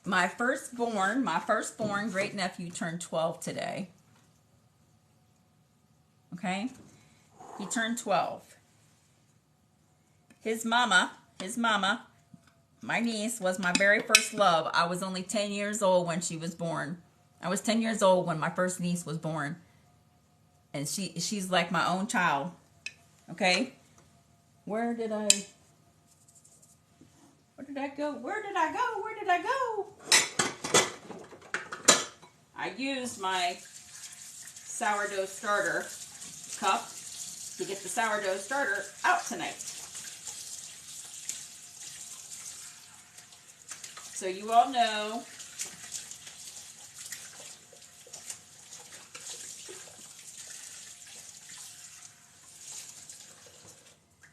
My firstborn great nephew turned 12 today. Okay? He turned 12. His mama, my niece, was my very first love. I was only 10 years old when she was born. I was 10 years old when my first niece was born. And she's like my own child. Okay? Where did I go? I used my sourdough starter cup to get the sourdough starter out tonight. So you all know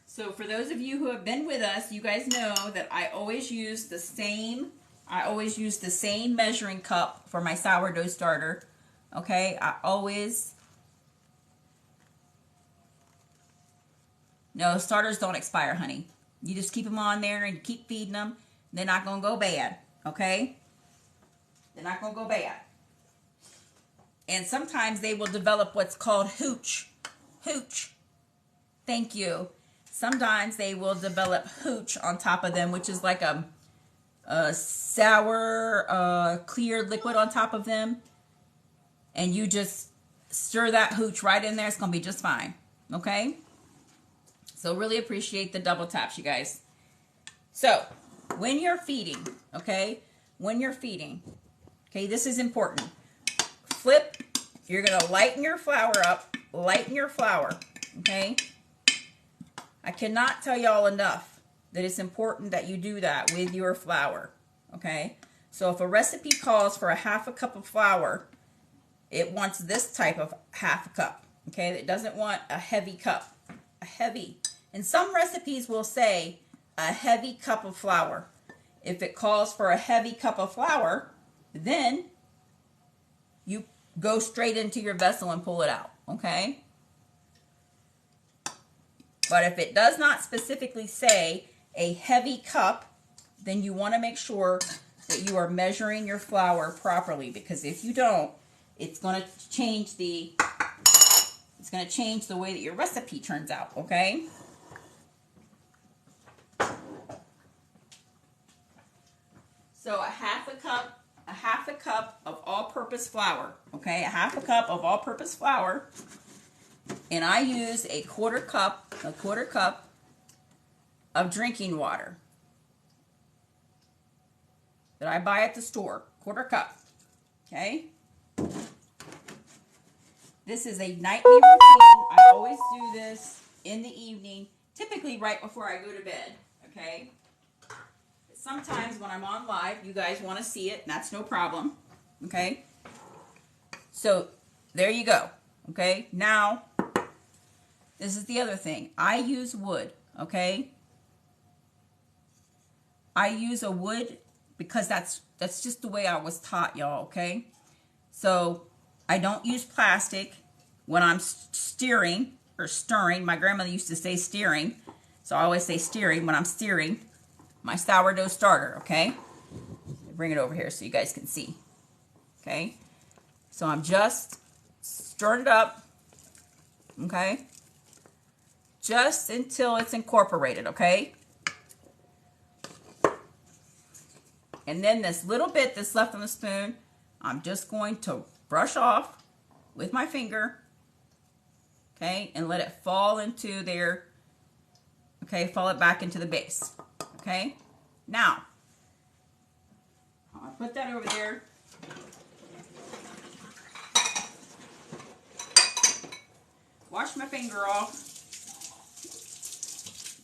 so for those of you who have been with us, you guys know that I always use the same measuring cup for my sourdough starter. Okay? No, starters don't expire, honey. You just keep them on there and you keep feeding them. They're not going to go bad, okay? They're not going to go bad. And sometimes they will develop what's called hooch. Hooch. Thank you. Sometimes they will develop hooch on top of them, which is like a sour, clear liquid on top of them. And you just stir that hooch right in there. It's going to be just fine, okay? So really appreciate the double taps, you guys. So when you're feeding, okay, this is important. Flip, you're going to lighten your flour up, okay? I cannot tell y'all enough that it's important that you do that with your flour, okay? So if a recipe calls for a half a cup of flour, it wants this type of half a cup, okay? It doesn't want a heavy cup, And some recipes will say a heavy cup of flour. If it calls for a heavy cup of flour, then you go straight into your vessel and pull it out, okay? But if it does not specifically say a heavy cup, then you want to make sure that you are measuring your flour properly, because if you don't, it's going to change the way that your recipe turns out, okay? So a half a cup of all-purpose flour, okay? A half a cup of all-purpose flour. And I use a quarter cup of drinking water that I buy at the store, quarter cup, okay? This is a nightly routine. I always do this in the evening, typically right before I go to bed, okay? Sometimes when I'm on live, you guys want to see it, and that's no problem, okay? So there you go, okay? Now, this is the other thing. I use wood, okay? I use a wood because that's just the way I was taught, y'all, okay? So I don't use plastic when I'm steering or stirring. My grandmother used to say steering, so I always say steering when I'm steering my sourdough starter, okay? Bring it over here so you guys can see, okay? So I'm just stirring it up, okay? Just until it's incorporated, okay? And then this little bit that's left on the spoon, I'm just going to brush off with my finger, okay? And let it fall into there, okay? Fall it back into the base, okay? Now, I'll put that over there. Wash my finger off.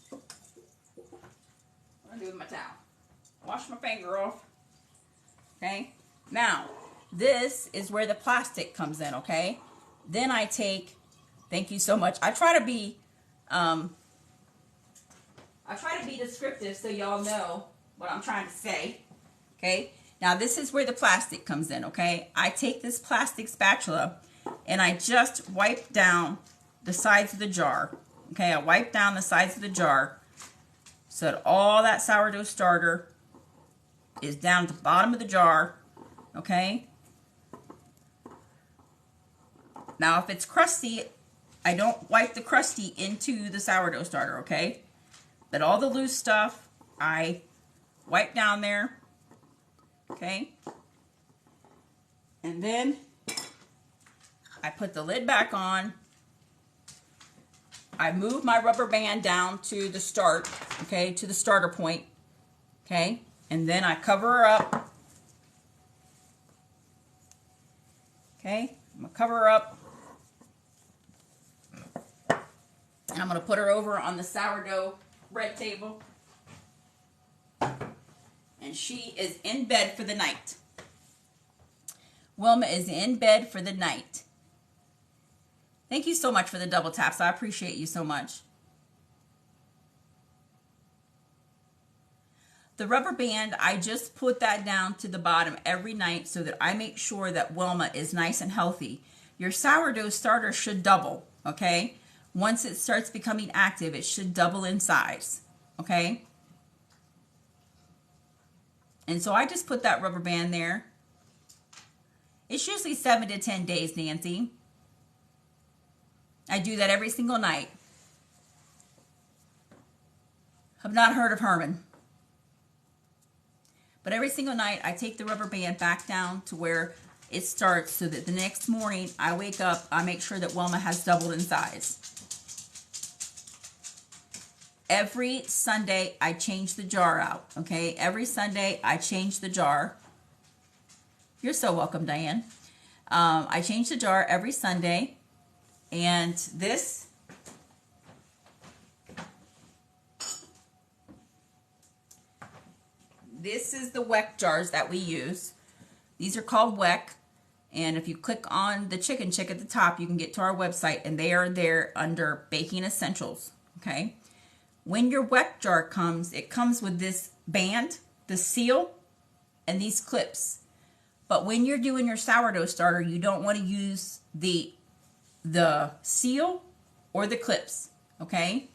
What do I do with my towel? Wash my finger off. Okay. Now, this is where the plastic comes in, okay? Then I take, thank you so much. I try to be descriptive so y'all know what I'm trying to say. Okay? Now, this is where the plastic comes in, okay? I take this plastic spatula and I just wipe down the sides of the jar. Okay, I wipe down the sides of the jar so that all that sourdough starter is down at the bottom of the jar, okay? Now, if it's crusty, I don't wipe the crusty into the sourdough starter, okay? But all the loose stuff, I wipe down there, okay? And then I put the lid back on. I move my rubber band down to the start, okay, to the starter point, okay? And then I cover her up, okay? I'm gonna cover her up. And I'm gonna put her over on the sourdough bread table. And she is in bed for the night. Wilma is in bed for the night. Thank you so much for the double taps. I appreciate you so much. The rubber band, I just put that down to the bottom every night so that I make sure that Wilma is nice and healthy. Your sourdough starter should double, okay? Once it starts becoming active, it should double in size, okay? And so I just put that rubber band there. It's usually 7 to 10 days, Nancy. I do that every single night. Have not heard of Herman. But every single night, I take the rubber band back down to where it starts so that the next morning I wake up, I make sure that Wilma has doubled in size. Every Sunday, I change the jar out, okay? Every Sunday, I change the jar. You're so welcome, Diane. I change the jar every Sunday. And this is the WEC jars that we use. These are called WEC. And if you click on the chicken chick at the top, you can get to our website. And they are there under Baking Essentials, okay? When your WEC jar comes, it comes with this band, the seal, and these clips. But when you're doing your sourdough starter, you don't want to use the seal or the clips, okay?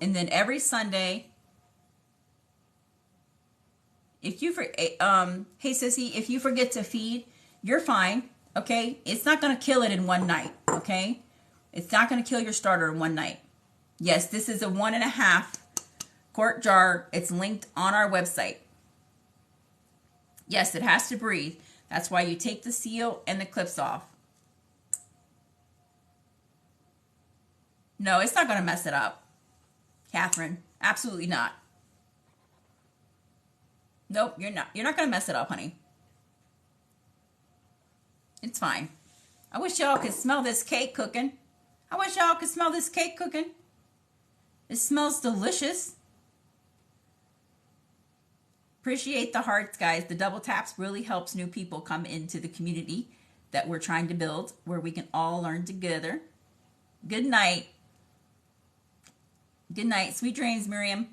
And then every Sunday, if you hey sissy, if you forget to feed, you're fine, okay? It's not going to kill it in one night, okay? It's not going to kill your starter in one night. Yes, this is a 1.5 quart jar. It's linked on our website. Yes, it has to breathe. That's why you take the seal and the clips off. No, it's not going to mess it up, Catherine. Absolutely not. Nope, you're not. You're not going to mess it up, honey. It's fine. I wish y'all could smell this cake cooking. I wish y'all could smell this cake cooking. It smells delicious. Appreciate the hearts, guys. The double taps really helps new people come into the community that we're trying to build, where we can all learn together. Good night. Good night. Sweet dreams, Miriam.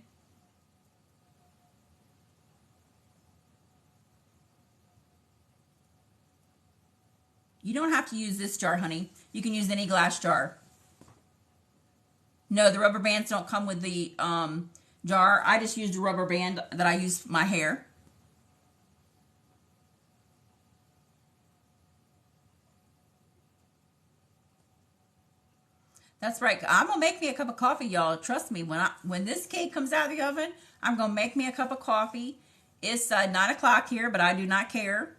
You don't have to use this jar, honey. You can use any glass jar. No, the rubber bands don't come with the jar. I just used a rubber band that I use for my hair. That's right. I'm gonna make me a cup of coffee, y'all. Trust me. When this cake comes out of the oven, I'm gonna make me a cup of coffee. It's 9 o'clock here, but I do not care.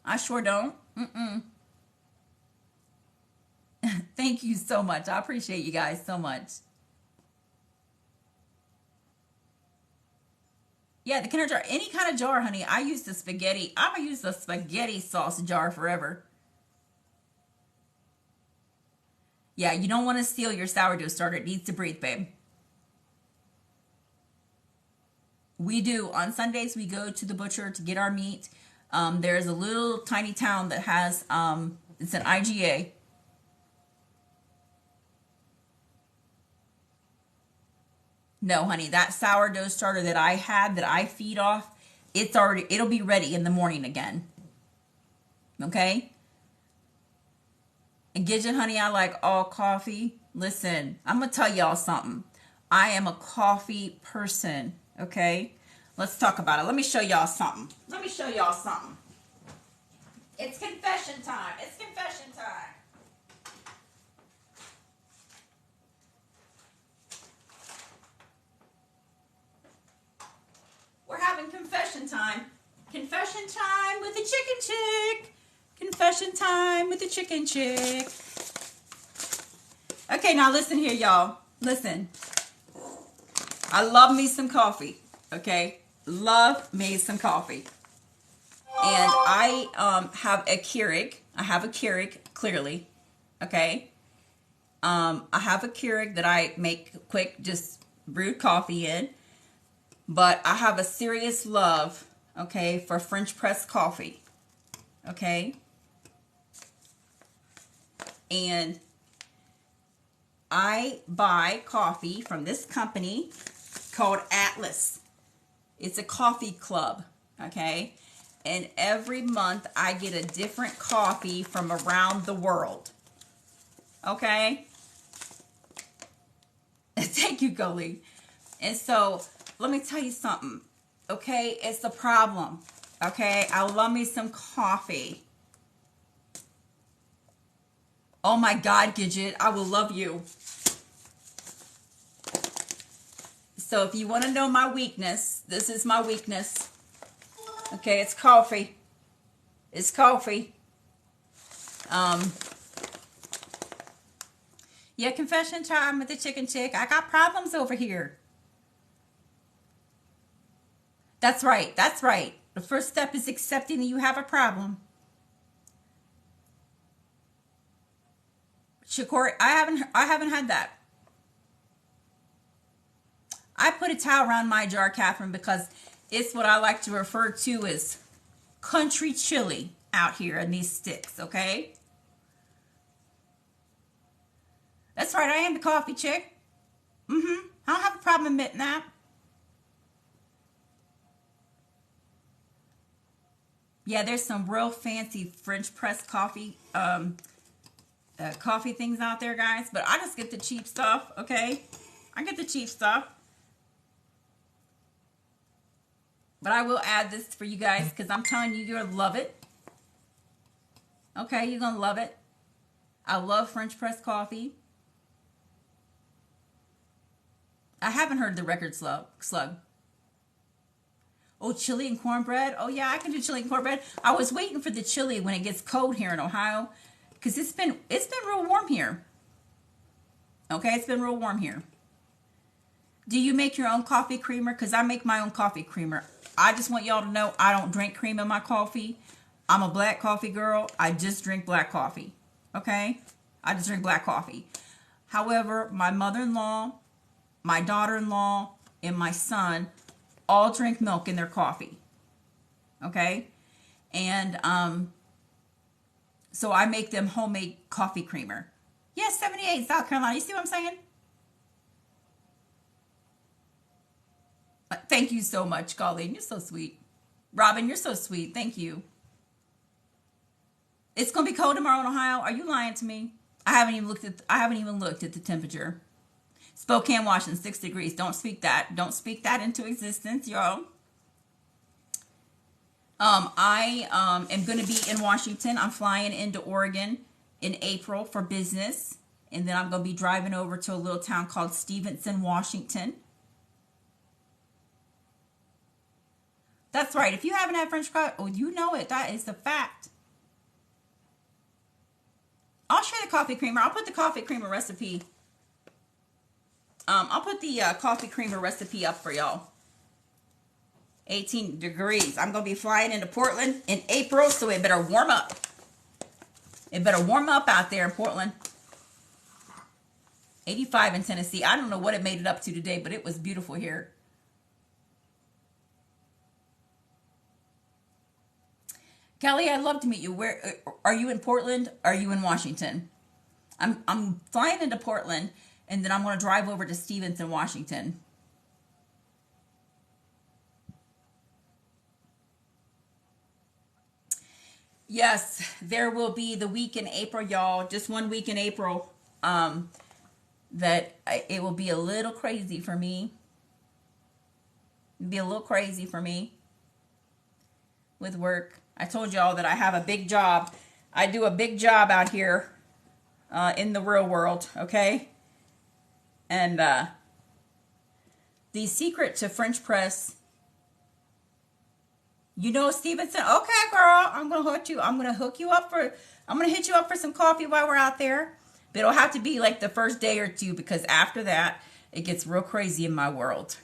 I sure don't. Thank you so much. I appreciate you guys so much. Yeah, the Kinder jar, any kind of jar, honey. I use the spaghetti. I'm gonna use the spaghetti sauce jar forever. Yeah, you don't want to steal your sourdough starter. It needs to breathe, babe. We do. On Sundays, we go to the butcher to get our meat. There's a little tiny town that has, it's an IGA. No, honey, that sourdough starter that I had, that I feed off, it'll be ready in the morning again. Okay? And Gidget, honey, I like all coffee. Listen, I'm going to tell y'all something. I am a coffee person. Okay? Let's talk about it. Let me show y'all something. Let me show y'all something. It's confession time. It's confession time. We're having confession time. Confession time with the chicken chick. Confession time with the chicken chick. Okay, now listen here, y'all. Listen. I love me some coffee. Okay? Love me some coffee. And I have a Keurig. I have a Keurig, clearly. Okay? I have a Keurig that I make quick, just brewed coffee in. But I have a serious love, okay, for French press coffee. Okay? And I buy coffee from this company called Atlas. It's a coffee club, okay? And every month I get a different coffee from around the world. Okay? Thank you, Gully. And so, let me tell you something. Okay? It's a problem. Okay? I love me some coffee. Oh my God, Gidget, I will love you. So if you want to know my weakness, this is my weakness. Okay, it's coffee. It's coffee. Yeah, confession time with the chicken chick. I got problems over here. That's right. That's right. The first step is accepting that you have a problem. Shakori, I haven't had that. I put a towel around my jar, Catherine, because it's what I like to refer to as country chili out here in these sticks, okay? That's right, I am the coffee chick. I don't have a problem admitting that. Yeah, there's some real fancy French press coffee coffee things out there, guys. But I just get the cheap stuff, okay? I get the cheap stuff. But I will add this for you guys because I'm telling you, you're going to love it. Okay, you're going to love it. I love French press coffee. I haven't heard the record slug. Oh, chili and cornbread. Oh, yeah, I can do chili and cornbread. I was waiting for the chili when it gets cold here in Ohio because it's been real warm here. Okay, it's been real warm here. Do you make your own coffee creamer? Because I make my own coffee creamer. I just want y'all to know I don't drink cream in my coffee. I'm a black coffee girl. I just drink black coffee. Okay? I just drink black coffee. However, my mother-in-law, my daughter-in-law, and my son all drink milk in their coffee. Okay? And so I make them homemade coffee creamer. Yes, 78 South Carolina. You see what I'm saying? Thank you so much, Colleen. You're so sweet. Robin, you're so sweet. Thank you. It's gonna be cold tomorrow in Ohio. Are you lying to me? I haven't even looked at the temperature. Spokane, Washington, 6 degrees. Don't speak that. Don't speak that into existence, y'all. I am going to be in Washington. I'm flying into Oregon in April for business. And then I'm going to be driving over to a little town called Stevenson, Washington. That's right. If you haven't had French fries, oh, you know it. That is a fact. I'll share the coffee creamer. I'll put the coffee creamer recipe. I'll put the coffee creamer recipe up for y'all. 18 degrees. I'm going to be flying into Portland in April, so it better warm up. It better warm up out there in Portland. 85 in Tennessee. I don't know what it made it up to today, but it was beautiful here. Kelly, I'd love to meet you. Where are you in Portland? Are you in Washington? I'm flying into Portland, and then I'm going to drive over to Stevenson, Washington. Yes, there will be the week in April, y'all. Just 1 week in April. That it will be a little crazy for me. It'll be a little crazy for me with work. I told y'all that I have a big job. I do a big job out here in the real world, okay? And the secret to French press, you know, Stevenson. Okay, girl, I'm gonna hook you. I'm gonna hook you up for. I'm gonna hit you up for some coffee while we're out there. But it'll have to be like the first day or two, because after that, it gets real crazy in my world.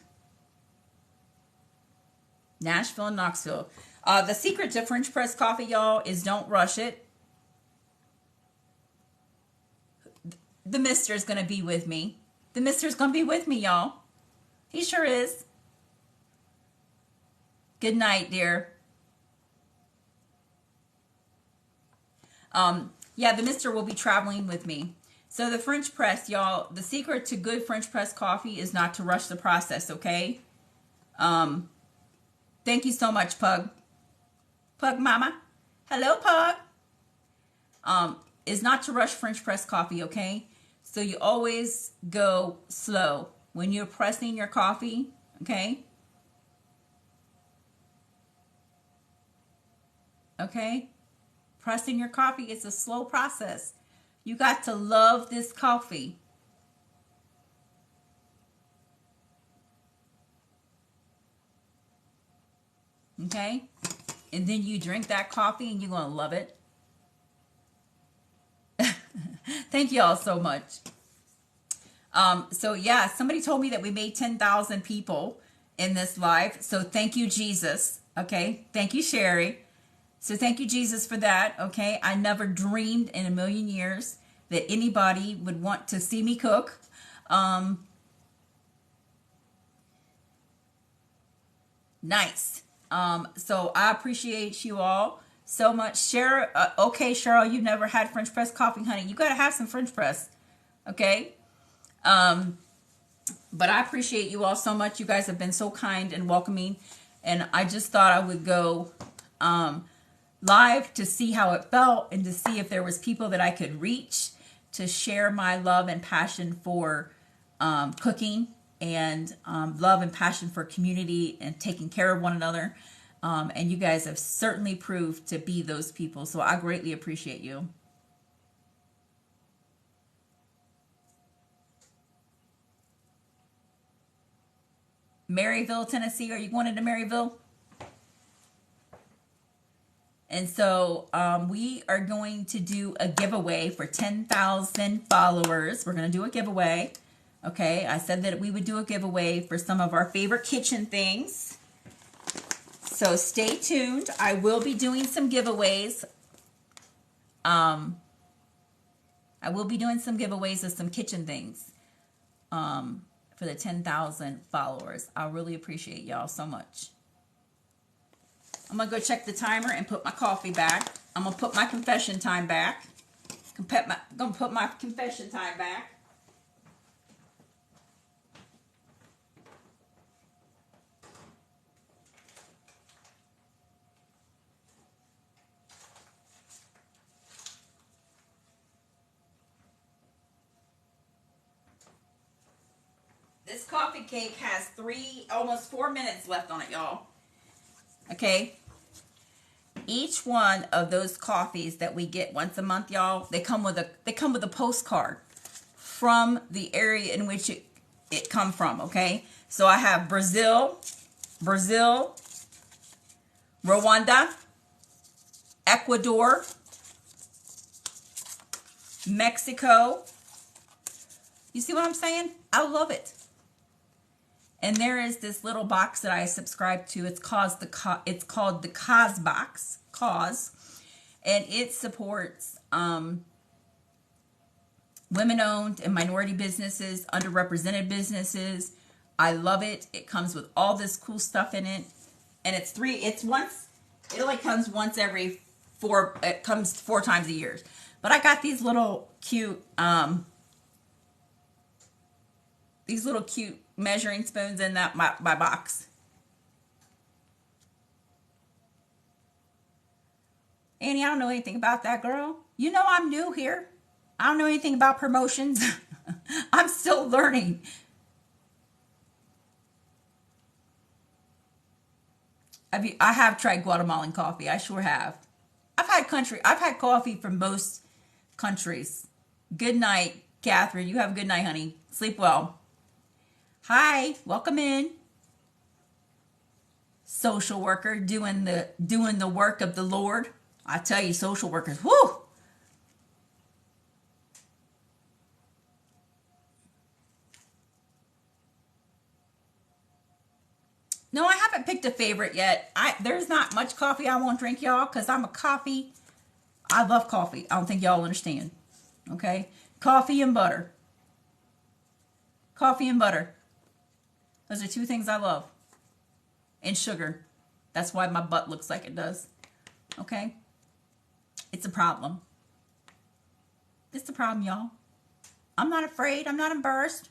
Nashville and Knoxville. The secret to French press coffee, y'all, is don't rush it. The mister is going to be with me. The mister is going to be with me, y'all. He sure is. Good night, dear. Yeah, the mister will be traveling with me. So the French press, y'all, the secret to good French press coffee is not to rush the process, okay? Thank you so much, Pug. Pug Mama. Hello, Pug. Is not to rush French press coffee, okay? So you always go slow when you're pressing your coffee, okay? Okay? Pressing your coffee is a slow process. You got to love this coffee. Okay? And then you drink that coffee and you're going to love it. Thank you all so much. So yeah, somebody told me that we made 10,000 people in this live. So thank you, Jesus. Okay. Thank you, Sherry. So thank you, Jesus, for that. Okay. I never dreamed in a million years that anybody would want to see me cook. Nice. So I appreciate you all so much. Cheryl, okay, Cheryl, you've never had French press coffee, honey. You got to have some French press. Okay. But I appreciate you all so much. You guys have been so kind and welcoming. And I just thought I would go live to see how it felt and to see if there was people that I could reach to share my love and passion for cooking and love and passion for community and taking care of one another. And you guys have certainly proved to be those people. So I greatly appreciate you. Maryville, Tennessee. Are you going into Maryville? And so we are going to do a giveaway for 10,000 followers. We're going to do a giveaway. Okay, I said that we would do a giveaway for some of our favorite kitchen things. So stay tuned. I will be doing some giveaways. I will be doing some giveaways of some kitchen things for the 10,000 followers. I really appreciate y'all so much. I'm going to go check the timer and put my coffee back. I'm going to put my confession time back. I'm going to put my confession time back. This coffee cake has almost 4 minutes left on it, y'all. Okay. Each one of those coffees that we get once a month, y'all, they come with a postcard from the area in which it come from. Okay. So I have Brazil, Rwanda, Ecuador, Mexico. You see what I'm saying? I love it. And there is this little box that I subscribe to. It's called the Cause box, Cause, and it supports women-owned and minority businesses, underrepresented businesses. I love it. It comes with all this cool stuff in it. And it only comes once every it comes 4 times a year. But I got these little cute, measuring spoons in my box. Annie, I don't know anything about that, girl. You know I'm new here. I don't know anything about promotions. I'm still learning. I have tried Guatemalan coffee. I sure have. I've had coffee from most countries. Good night, Catherine. You have a good night, honey. Sleep well. Hi, welcome in. Social worker doing the work of the Lord. I tell you, social workers, whoo! No, I haven't picked a favorite yet. There's not much coffee I won't drink, y'all, because I love coffee. I don't think y'all understand. Okay? Coffee and butter. Coffee and butter. Those are 2 things I love. And sugar. That's why my butt looks like it does. Okay? It's a problem. It's a problem, y'all. I'm not afraid. I'm not embarrassed.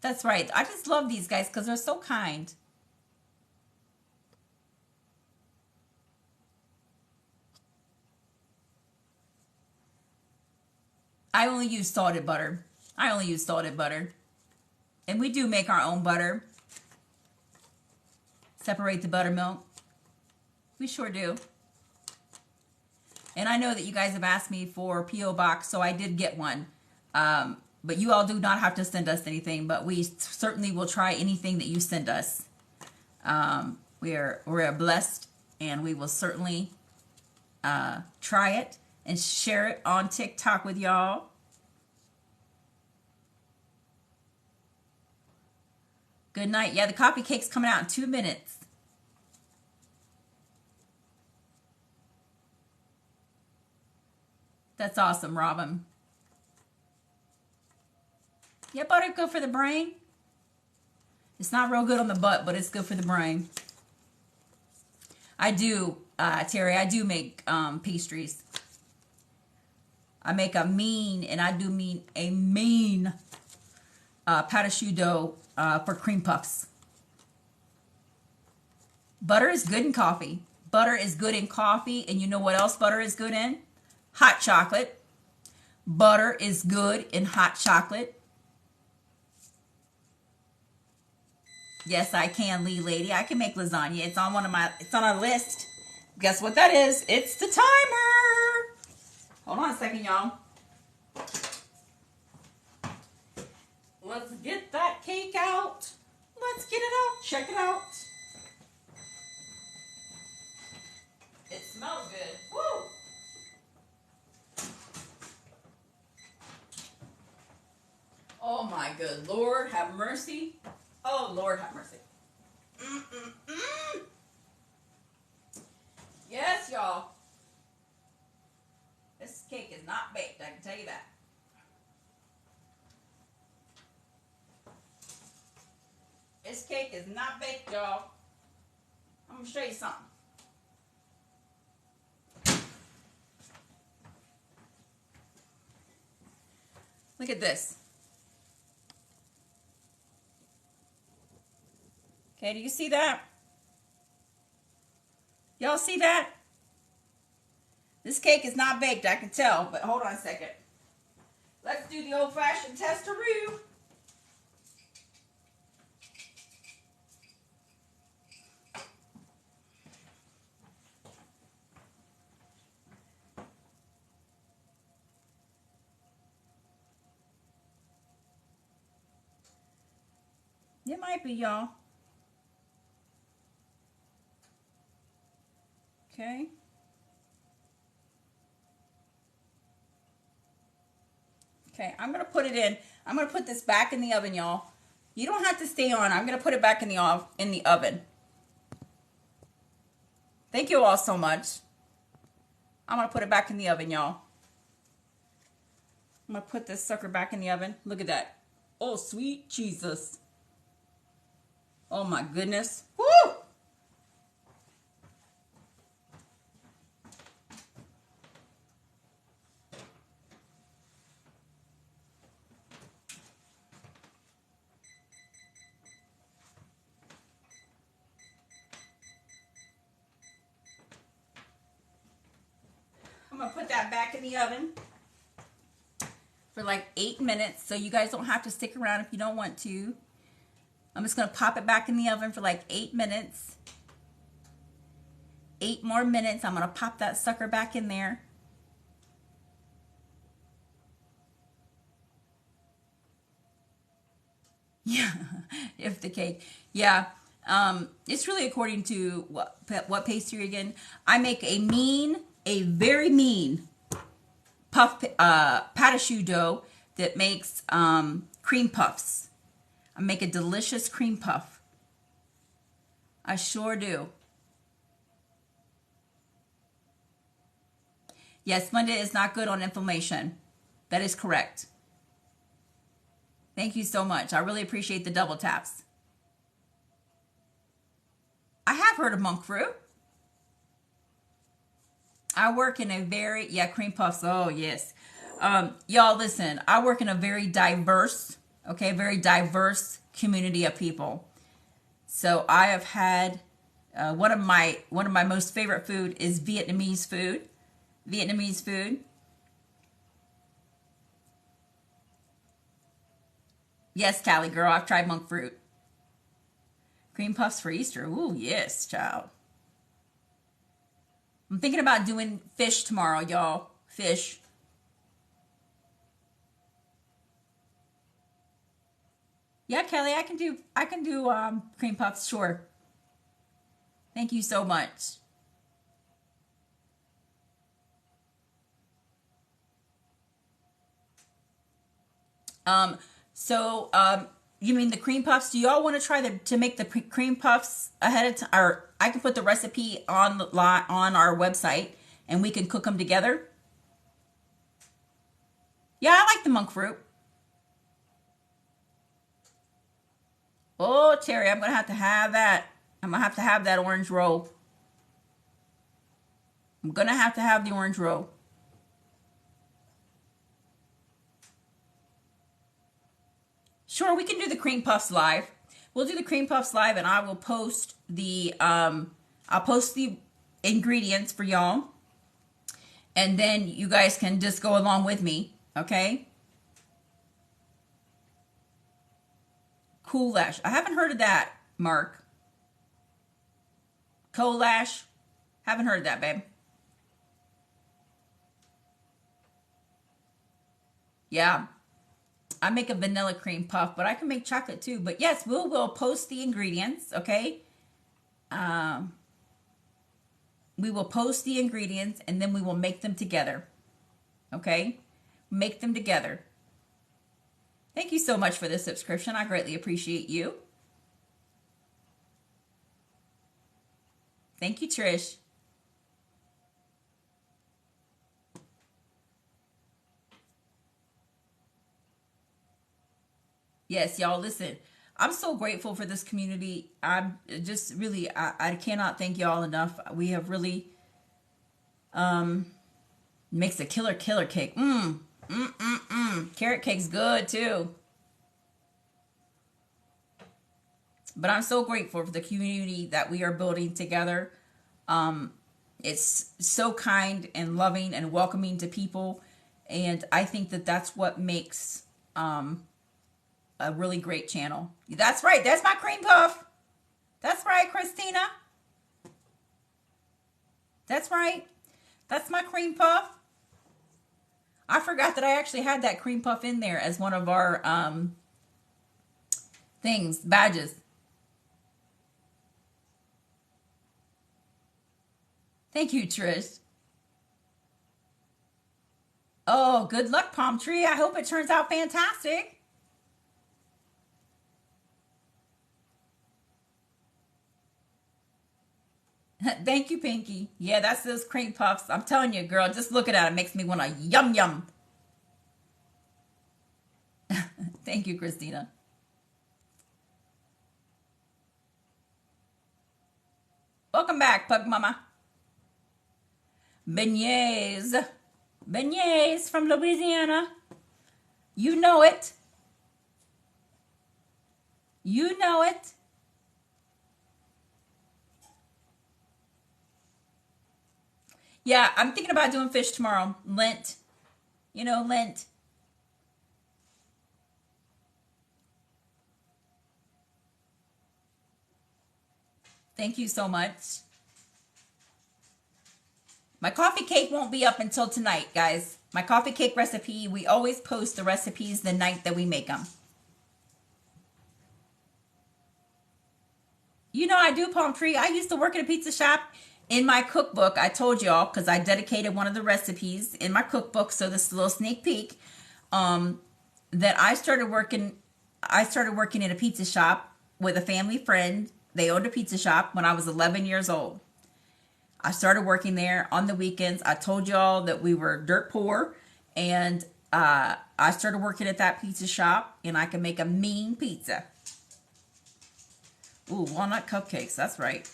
That's right. I just love these guys because they're so kind. I only use salted butter. And we do make our own butter. Separate the buttermilk. We sure do. And I know that you guys have asked me for a P.O. box, so I did get one. But you all do not have to send us anything, but we certainly will try anything that you send us. We're blessed, and we will certainly try it and share it on TikTok with y'all. Good night. Yeah, the coffee cake's coming out in 2 minutes. That's awesome, Robin. Yeah, butter's good for the brain. It's not real good on the butt, but it's good for the brain. I do, Terry, I do make pastries. I make a mean pâte à choux dough for cream puffs. Butter is good in coffee. Butter is good in coffee, and you know what else butter is good in? Hot chocolate. Butter is good in hot chocolate. Yes, I can, Lee Lady. I can make lasagna. It's on a list. Guess what that is? It's the timer. Hold on a second, y'all. Let's get that cake out. Let's get it out. Check it out. It smells good. Woo! Oh my good Lord, have mercy. Oh, Lord, have mercy. Yes, y'all. This cake is not baked, I can tell you that. This cake is not baked, y'all. I'm going to show you something. Look at this. Okay, do you see that? Y'all see that? This cake is not baked, I can tell, but hold on a second. Let's do the old-fashioned testaroo. It might be, y'all. Okay. Okay, I'm going to put it in. I'm going to put this back in the oven, y'all. You don't have to stay on. I'm going to put it back in the oven. Thank you all so much. I'm going to put it back in the oven, y'all. I'm going to put this sucker back in the oven. Look at that. Oh, sweet Jesus. Oh, my goodness. Woo! I'm going to put that back in the oven for like 8 minutes, so you guys don't have to stick around if you don't want to. I'm just going to pop it back in the oven for like 8 minutes. 8 more minutes. I'm going to pop that sucker back in there. Yeah, if the cake. Yeah, it's really according to what pastry again. I make a very mean puff pâte dough that makes cream puffs. I make a delicious cream puff. I sure do. Yes, Splenda is not good on inflammation. That is correct. Thank you so much. I really appreciate the double taps. I have heard of monk fruit. I work in a very, cream puffs. Oh, yes. Y'all, listen, I work in a very diverse, very diverse community of people. So I have had, one of my most favorite food is Vietnamese food. Vietnamese food. Yes, Callie girl, I've tried monk fruit. Cream puffs for Easter. Ooh, yes, child. I'm thinking about doing fish tomorrow, y'all. Fish. Yeah, Kelly, I can do cream puffs, sure. Thank you so much. You mean the cream puffs? Do y'all want to try to make the cream puffs ahead of time? Or I can put the recipe on our website and we can cook them together. Yeah, I like the monk fruit. Oh, Terry, I'm going to have that. I'm going to have that orange roll. I'm going to have the orange roll. Sure, we can do the cream puffs live. We'll do the cream puffs live, and I will post the ingredients for y'all, and then you guys can just go along with me, okay? Coolash. I haven't heard of that, Mark. Coolash. Haven't heard of that, babe. Yeah. I make a vanilla cream puff, but I can make chocolate too. But yes, we'll post the ingredients, okay? We will post the ingredients and then we will make them together, okay? Make them together. Thank you so much for the subscription. I greatly appreciate you. Thank you, Trish. Yes, y'all, listen. I'm so grateful for this community. I'm just really, I cannot thank y'all enough. We have really makes a killer cake. Carrot cake's good too. But I'm so grateful for the community that we are building together. It's so kind and loving and welcoming to people. And I think that that's what makes a really great channel. That's right. That's my cream puff. That's right, Christina. That's right. That's my cream puff. I forgot that I actually had that cream puff in there as one of our badges. Thank you, Trish. Oh, good luck, Palm Tree. I hope it turns out fantastic. Thank you, Pinky. Yeah, that's those cream puffs. I'm telling you, girl, just looking at it makes me want to yum yum. Thank you, Christina. Welcome back, Pug Mama. Beignets. Beignets from Louisiana. You know it. You know it. Yeah, I'm thinking about doing fish tomorrow. Lent. You know, Lent. Thank you so much. My coffee cake won't be up until tonight, guys. My coffee cake recipe, we always post the recipes the night that we make them. You know I do, Palm Tree. I used to work at a pizza shop. In my cookbook, I told y'all, because I dedicated one of the recipes in my cookbook, so this is a little sneak peek, that I started working in a pizza shop with a family friend. They owned a pizza shop when I was 11 years old. I started working there on the weekends. I told y'all that we were dirt poor, and I started working at that pizza shop, and I can make a mean pizza. Ooh, walnut cupcakes. That's right.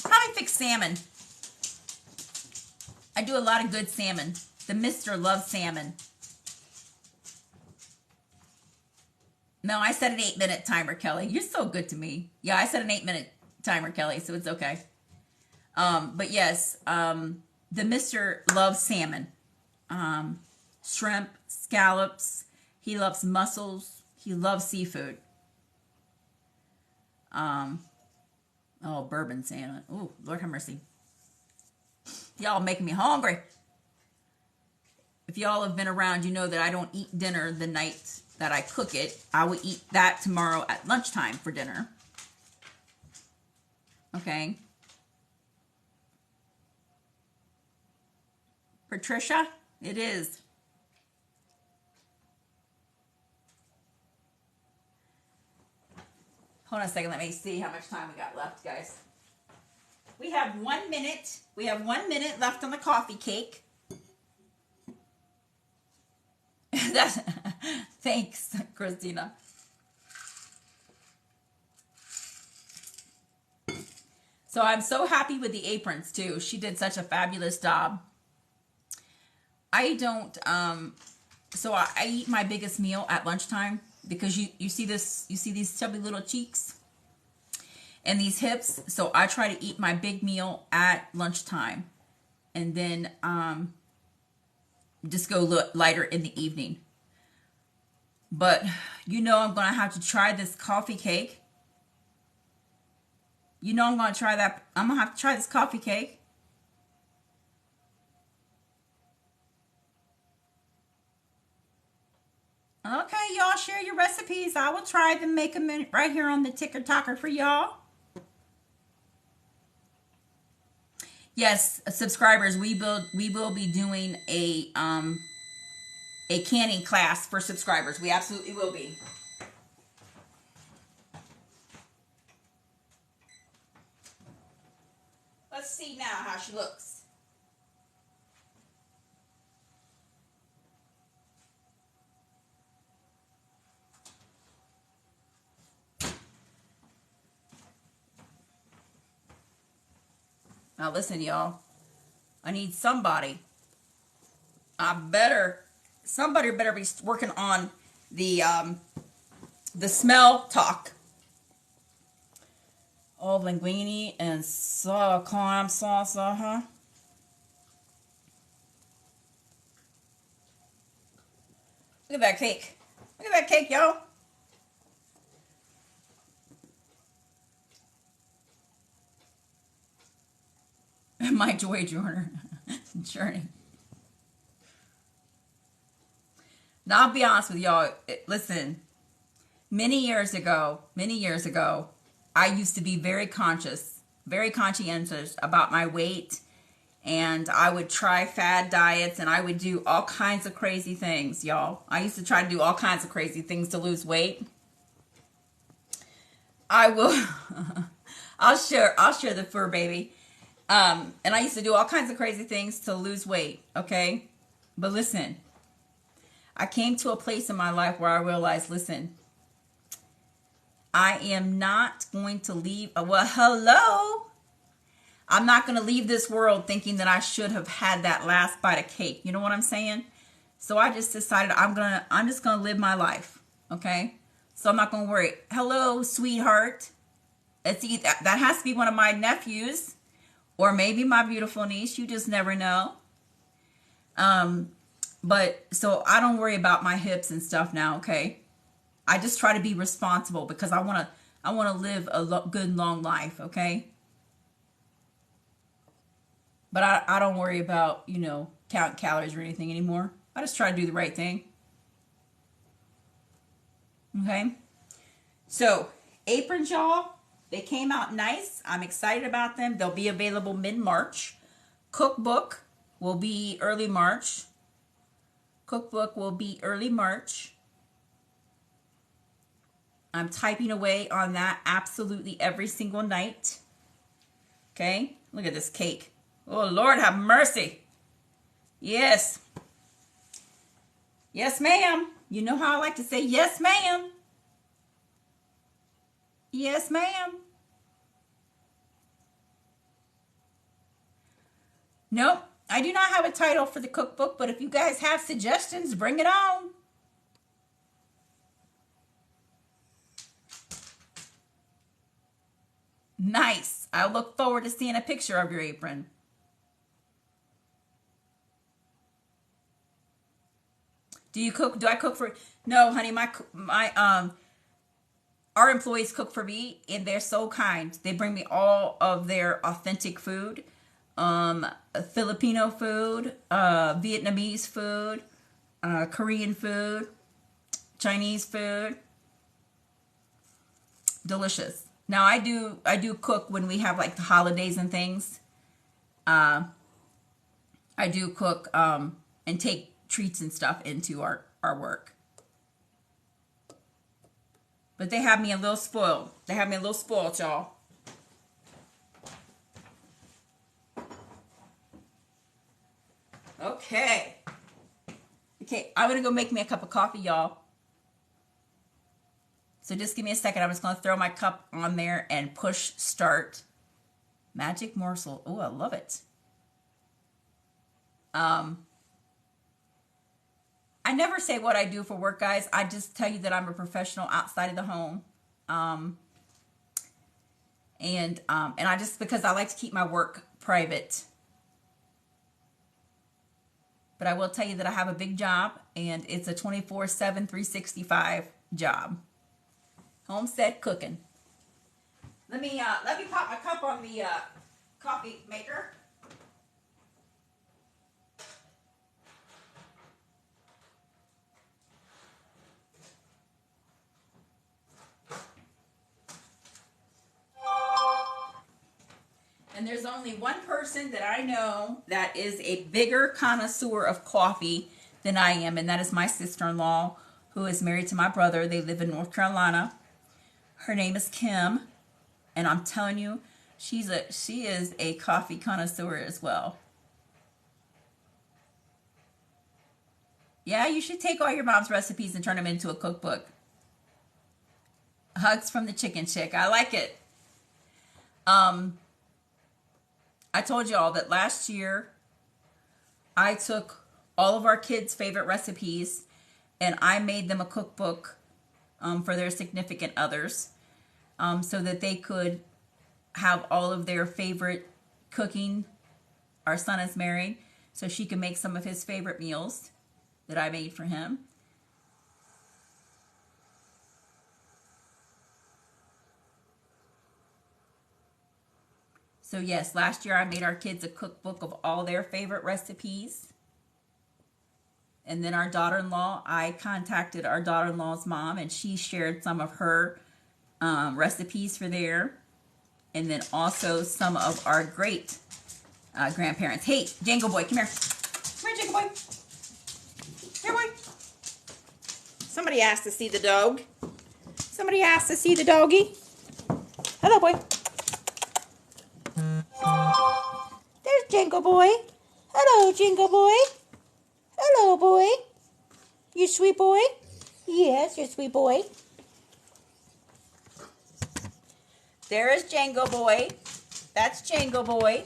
Probably fix salmon. I do a lot of good salmon. The Mister loves salmon. No, I set an 8-minute timer, Kelly. You're so good to me. Yeah, I set an 8-minute timer, Kelly, so it's okay. But yes, the Mister loves salmon. Shrimp, scallops. He loves mussels. He loves seafood. Oh, bourbon salmon. Oh, Lord have mercy. Y'all making me hungry. If y'all have been around, you know that I don't eat dinner the night that I cook it. I will eat that tomorrow at lunchtime for dinner. Okay. Patricia, it is. Hold on a second. Let me see how much time we got left, guys. We have 1 minute. We have 1 minute left on the coffee cake. That's, thanks, Christina. So I'm so happy with the aprons too. She did such a fabulous job. I don't, so I eat my biggest meal at lunchtime because you see this, you see these chubby little cheeks and these hips. So I try to eat my big meal at lunchtime and then just go lighter in the evening. But you know I'm going to have to try this coffee cake. You know I'm going to try that. I'm going to have to try this coffee cake. Okay, y'all share your recipes. I will try to make them right here on the Ticker Talker for y'all. Yes, subscribers, we will be doing a canning class for subscribers. We absolutely will be. Let's see now how she looks. Now listen, y'all. I need somebody. Somebody better be working on the smell talk. Oh, linguine and clam sauce, huh? Look at that cake. Look at that cake, y'all. My joy journey. Now, I'll be honest with y'all. Listen, many years ago, I used to be very conscientious about my weight, and I would try fad diets, and I would do all kinds of crazy things, y'all. I used to try to do all kinds of crazy things to lose weight. I will I'll share the fur baby. And I used to do all kinds of crazy things to lose weight, okay? But listen, I came to a place in my life where I realized, listen, I am not going to leave. Well, hello. I'm not going to leave this world thinking that I should have had that last bite of cake. You know what I'm saying? So I just decided I'm just going to live my life, okay? So I'm not going to worry. Hello, sweetheart. That has to be one of my nephews or maybe my beautiful niece. You just never know. But so I don't worry about my hips and stuff now, okay? I just try to be responsible because I want to live a good long life, okay? But I don't worry about, counting calories or anything anymore. I just try to do the right thing. Okay? So, aprons, y'all, they came out nice. I'm excited about them. They'll be available mid-March. Cookbook will be early March. I'm typing away on that absolutely every single night. Okay? Look at this cake. Oh, Lord, have mercy. Yes. Yes, ma'am. You know how I like to say, yes, ma'am. Yes, ma'am. Nope. I do not have a title for the cookbook, but if you guys have suggestions, bring it on. Nice. I look forward to seeing a picture of your apron. Do I cook for? No, honey, our employees cook for me and they're so kind. They bring me all of their authentic food. Filipino food, Vietnamese food, Korean food, Chinese food. Delicious. Now I do cook when we have like the holidays and things. I do cook and take treats and stuff into our work. But they have me a little spoiled. Y'all. Okay, I'm gonna go make me a cup of coffee, y'all. So just give me a second. I'm just gonna throw my cup on there and push start. Magic morsel. Oh, I love it. I never say what I do for work, guys. I just tell you that I'm a professional outside of the home. And I just, because I like to keep my work private. But I will tell you that I have a big job and it's a 24/7, 365 job. Homestead cooking. Let me pop my cup on the coffee maker. And there's only one person that I know that is a bigger connoisseur of coffee than I am, and that is my sister-in-law, who is married to my brother. They live in North Carolina. Her name is Kim, and I'm telling you, she is a coffee connoisseur as well. Yeah, you should take all your mom's recipes and turn them into a cookbook. Hugs from the chicken chick. I like it. I told y'all that last year I took all of our kids' favorite recipes and I made them a cookbook for their significant others so that they could have all of their favorite cooking. Our son is married, so she can make some of his favorite meals that I made for him. So yes, last year I made our kids a cookbook of all their favorite recipes. And then our daughter-in-law, I contacted our daughter-in-law's mom and she shared some of her recipes for there. And then also some of our great grandparents. Hey, Jangle Boy, come here. Come here, Jangle Boy. Here, boy. Somebody asked to see the dog. Somebody asked to see the doggy. Hello, boy. Jingle Boy. Hello, Jingle Boy. Hello, boy. You sweet boy? Yes, you're sweet boy. There is Jango Boy. That's Jango Boy.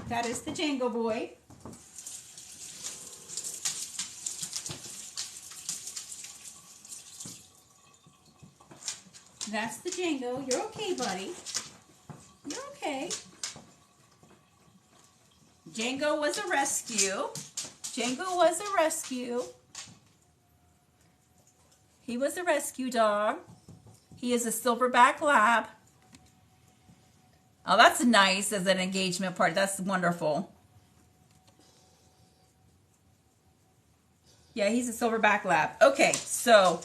That is the Jango Boy. That's the Jango. You're okay, buddy. You're okay. Jango was a rescue. Jango was a rescue. He was a rescue dog. He is a silverback lab. Oh, that's nice as an engagement party. That's wonderful. Yeah, he's a silverback lab. Okay, so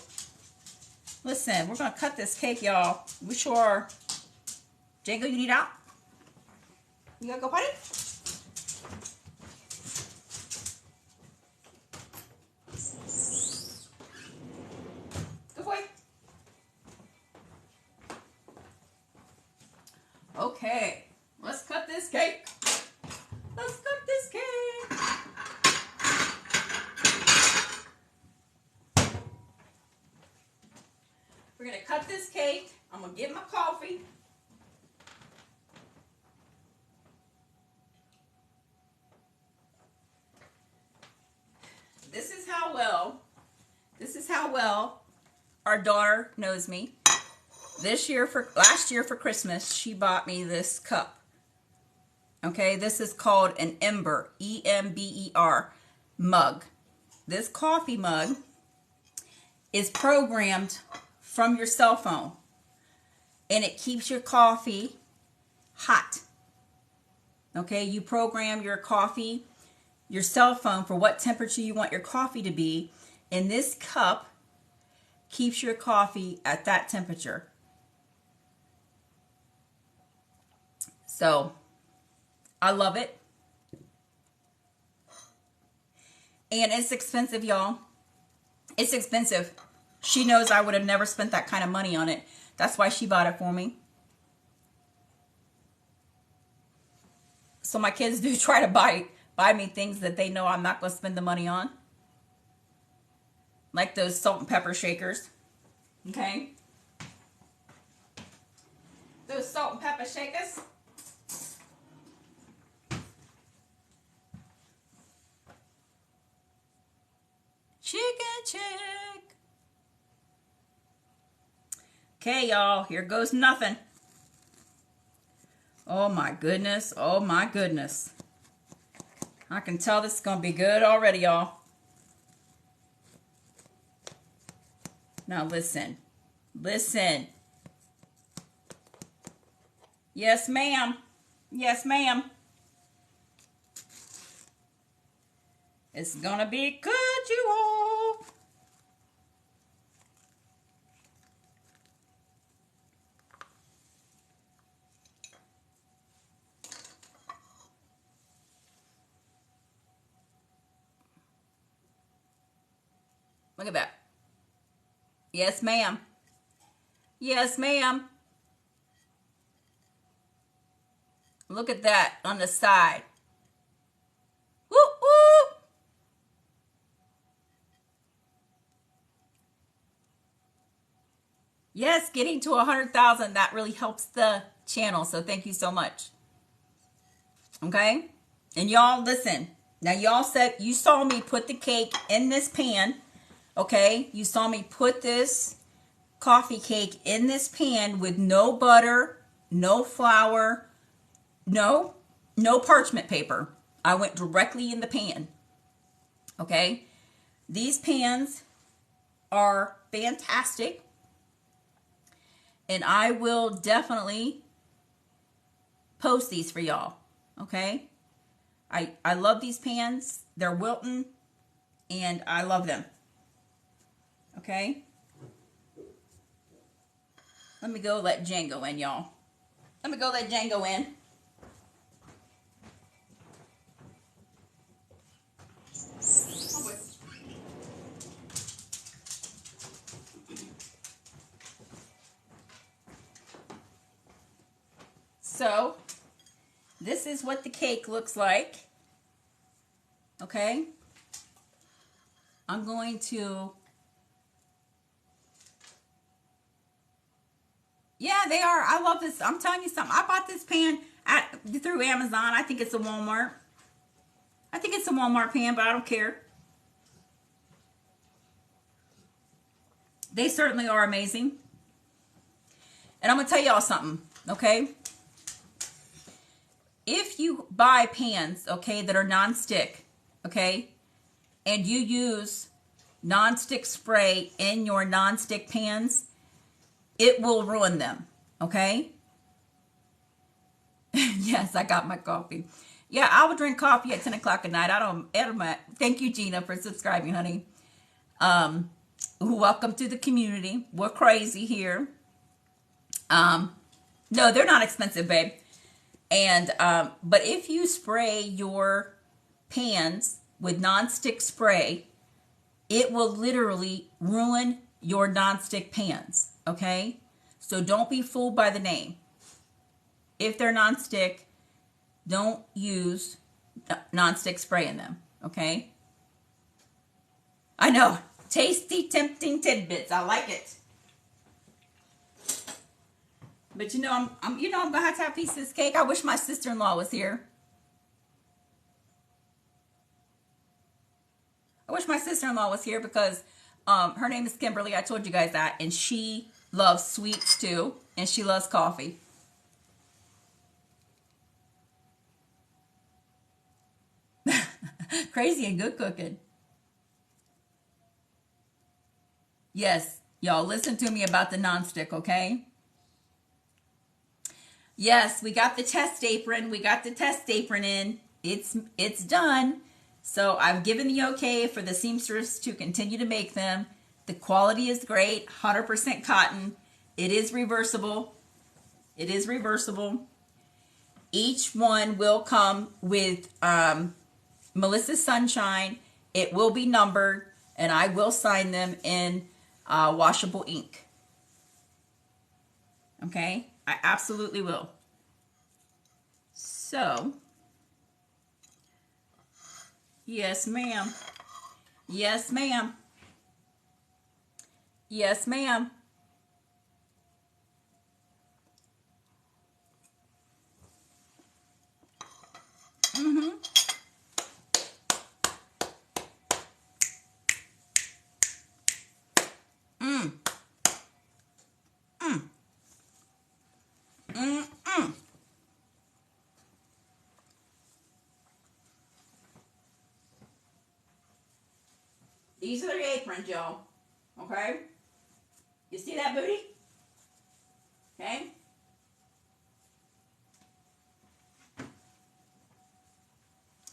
listen, we're going to cut this cake, y'all. We sure are. Jango, you need out? You got to go potty? Good boy. Okay, let's cut this cake. Let's cut this cake. We're going to cut this cake. I'm going to get my coffee. This is how well our daughter knows me. Last year for Christmas, she bought me this cup. Okay, this is called an Ember, E-M-B-E-R mug. This coffee mug is programmed from your cell phone, and it keeps your coffee hot. Okay, you program your coffee, your cell phone, for what temperature you want your coffee to be, and this cup keeps your coffee at that temperature. So, I love it. And it's expensive, y'all. It's expensive. She knows I would have never spent that kind of money on it. That's why she bought it for me. So my kids do try to buy me things that they know I'm not going to spend the money on. Like those salt and pepper shakers. Okay? Those salt and pepper shakers. Chicken chick. Okay, y'all, here goes nothing. Oh my goodness, oh my goodness. I can tell this is going to be good already, y'all. Now listen, listen. Yes, ma'am. Yes, ma'am. It's going to be good, you all. Look at that. Yes, ma'am. Yes, ma'am. Look at that on the side. Whoop, whoop. Yes, getting to 100,000, that really helps the channel. So thank you so much. Okay? And y'all, listen. Now, y'all said, you saw me put the cake in this pan. Okay? You saw me put this coffee cake in this pan with no butter, no flour, no parchment paper. I went directly in the pan. Okay? These pans are fantastic. And I will definitely post these for y'all. Okay? I love these pans. They're Wilton. And I love them. Okay? Let me go let Jango in, y'all. Let me go let Jango in. So, this is what the cake looks like. Okay. I'm going to, yeah, they are. I love this. I'm telling you something. I bought this pan through Amazon. I think it's a Walmart. I think it's a Walmart pan, but I don't care. They certainly are amazing. And I'm going to tell y'all something, okay? If you buy pans, okay, that are non-stick, okay, and you use non-stick spray in your non-stick pans, it will ruin them, okay? Yes, I got my coffee. Yeah, I will drink coffee at 10 o'clock at night. I don't thank you, Gina, for subscribing, honey. Welcome to the community. We're crazy here. No, they're not expensive, babe. And, but if you spray your pans with non-stick spray, it will literally ruin your non-stick pans, okay? So don't be fooled by the name. If they're non-stick, don't use non-stick spray in them, okay? I know. Tasty, tempting tidbits. I like it. But you know, I'm gonna have to have a piece of this cake. I wish my sister-in-law was here. I wish my sister-in-law was here because her name is Kimberly. I told you guys that, and she loves sweets too, and she loves coffee. Crazy and good cooking. Yes, y'all listen to me about the nonstick, okay? Yes, we got the test apron. We got the test apron in. It's done. So I've given the okay for the seamstress to continue to make them. The quality is great, 100% cotton. It is reversible. It is reversible. Each one will come with Melissa's Sunshine. It will be numbered, and I will sign them in washable ink. Okay? I absolutely will. So, yes, ma'am. Yes, ma'am. Yes, ma'am. Mm-hmm. Mm. Mm. Mm-mm. These are the aprons, y'all. Okay? You see that booty? Okay?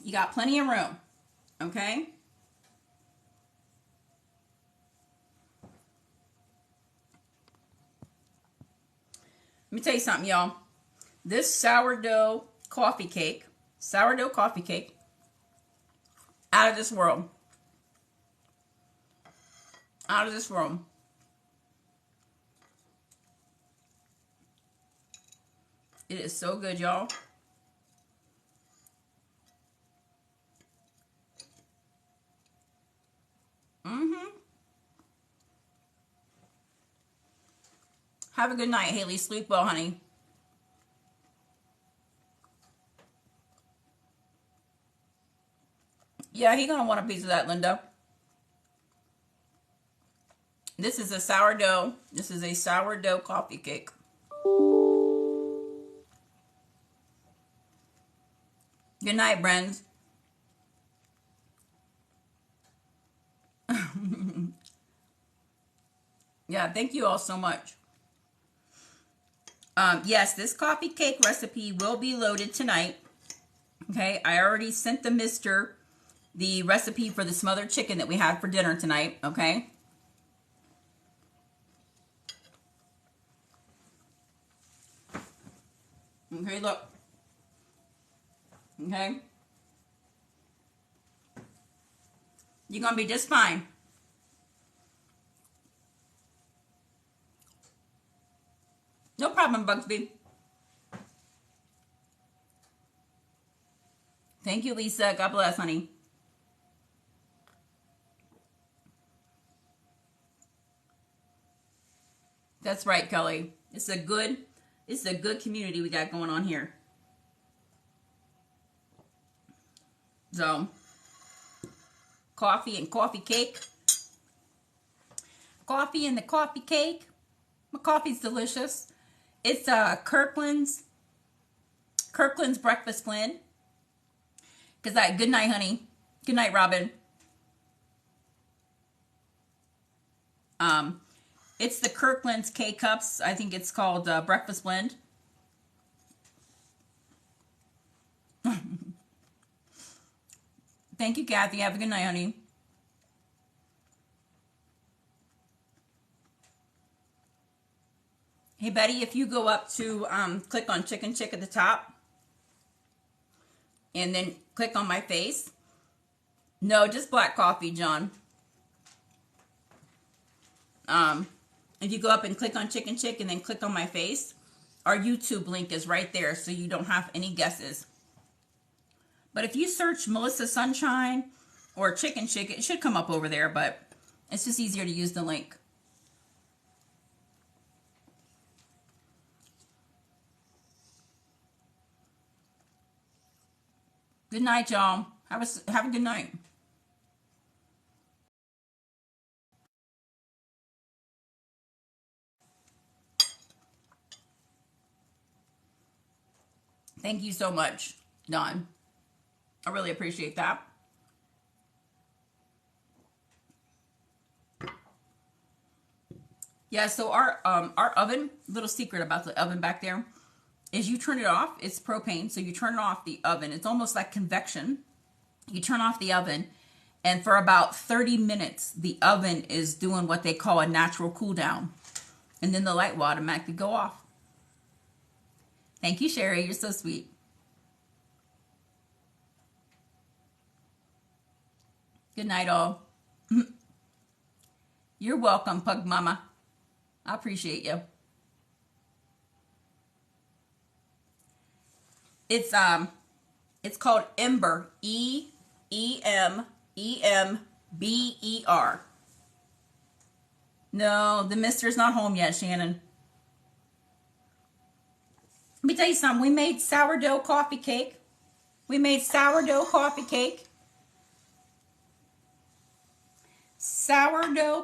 You got plenty of room. Okay? Let me tell you something, y'all. This sourdough coffee cake, out of this world. Out of this world. It is so good, y'all. Mm-hmm. Have a good night, Haley. Sleep well, honey. Yeah, he gonna want a piece of that, Linda. This is a sourdough. This is a sourdough coffee cake. Good night, friends. Yeah, thank you all so much. Yes, this coffee cake recipe will be loaded tonight. Okay, I already sent the mister the recipe for the smothered chicken that we had for dinner tonight. Okay. Okay, look. Okay. You're going to be just fine. No problem, Bugsby. Thank you, Lisa. God bless, honey. That's right, Kelly. It's a good community we got going on here. So, coffee and coffee cake. Coffee and the coffee cake. My coffee's delicious. It's Kirkland's breakfast blend. Good night, honey. Good night, Robin. It's the Kirkland's K-Cups. I think it's called breakfast blend. Thank you, Kathy. Have a good night, honey. Hey, Betty, if you go up to click on Chicken Chick at the top and then click on my face. No, just black coffee, John. If you go up and click on Chicken Chick and then click on my face, our YouTube link is right there, so you don't have any guesses. But if you search Melissa Sunshine or Chicken Chick, it should come up over there, but it's just easier to use the link. Good night, y'all. Have a good night. Thank you so much, Dawn. I really appreciate that. Yeah, so our oven, little secret about the oven back there, is you turn it off. It's propane, so you turn off the oven. It's almost like convection. You turn off the oven, and for about 30 minutes, the oven is doing what they call a natural cool down. And then the light will automatically go off. Thank you, Sherry. You're so sweet. Good night, all. You're welcome, Pug Mama. I appreciate you. It's called Ember. E-M-E-M-B-E-R. No, the mister's not home yet, Shannon. Let me tell you something. We made sourdough coffee cake. Sourdough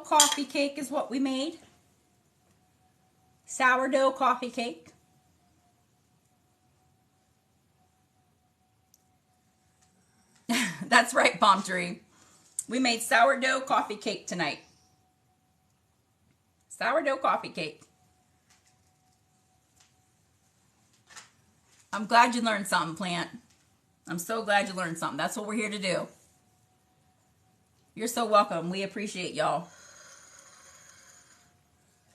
coffee cake is what we made. Sourdough coffee cake. That's right, Palm Tree. We made sourdough coffee cake tonight. Sourdough coffee cake. I'm glad you learned something, Plant. I'm so glad you learned something. That's what we're here to do. You're so welcome. We appreciate y'all.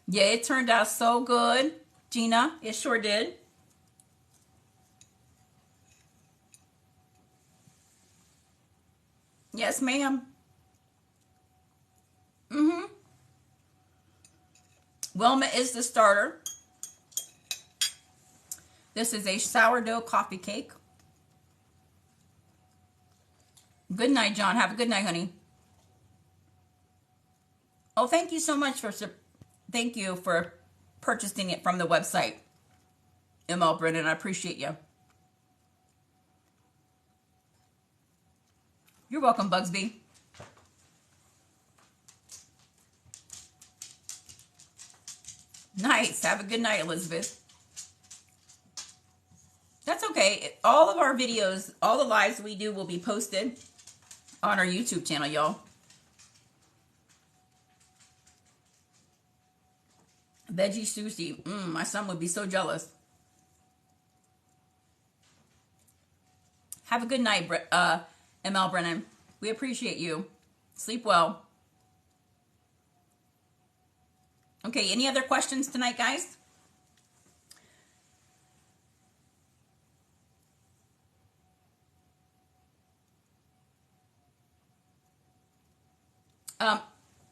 Yeah, it turned out so good, Gina. It sure did. Yes, ma'am. Wilma is the starter. This is a sourdough coffee cake. Good night, John. Have a good night, honey. Oh, thank you so much for purchasing it from the website, ML Brennan. I appreciate you. You're welcome, Bugsby. Nice. Have a good night, Elizabeth. That's okay. All of our videos, all the lives we do will be posted on our YouTube channel, y'all. Veggie sushi. My son would be so jealous. Have a good night, ML Brennan. We appreciate you. Sleep well. Okay, any other questions tonight, guys?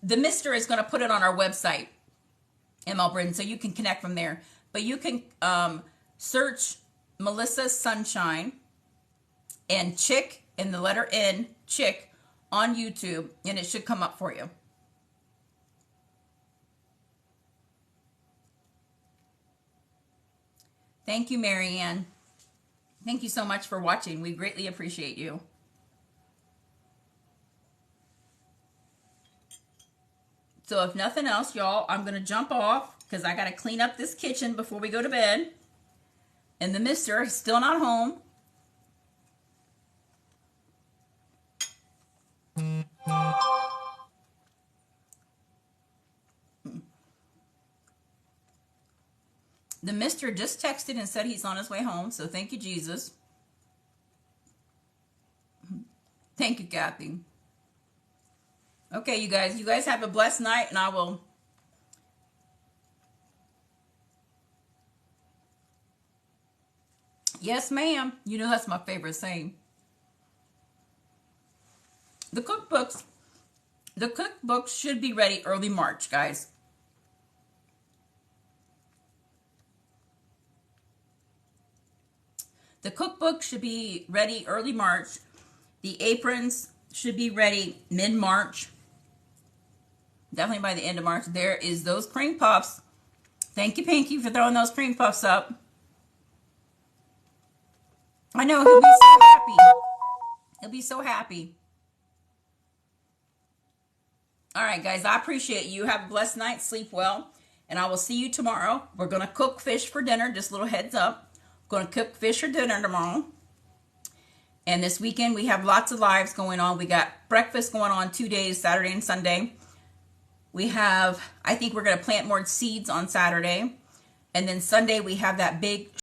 The mister is going to put it on our website, ML Brennan, so you can connect from there. But you can search Melissa Sunshine and chick and the letter N, chick, on YouTube, and it should come up for you. Thank you, Marianne. Thank you so much for watching. We greatly appreciate you. So if nothing else, y'all, I'm going to jump off because I got to clean up this kitchen before we go to bed. And the mister is still not home. The mister just texted and said he's on his way home, so thank you, Jesus. Thank you, Kathy. Okay, you guys have a blessed night, and I will... Yes, ma'am. You know that's my favorite saying. The cookbooks should be ready early March, guys. The cookbook should be ready early March. The aprons should be ready mid-March. Definitely by the end of March. There is those cream puffs. Thank you, Pinky, for throwing those cream puffs up. I know, he'll be so happy. He'll be so happy. All right, guys, I appreciate you. Have a blessed night. Sleep well. And I will see you tomorrow. We're going to cook fish for dinner. Just a little heads up. Going to cook fish for dinner tomorrow. And this weekend, we have lots of lives going on. We got breakfast going on 2 days, Saturday and Sunday. We have, I think we're going to plant more seeds on Saturday. And then Sunday, we have that big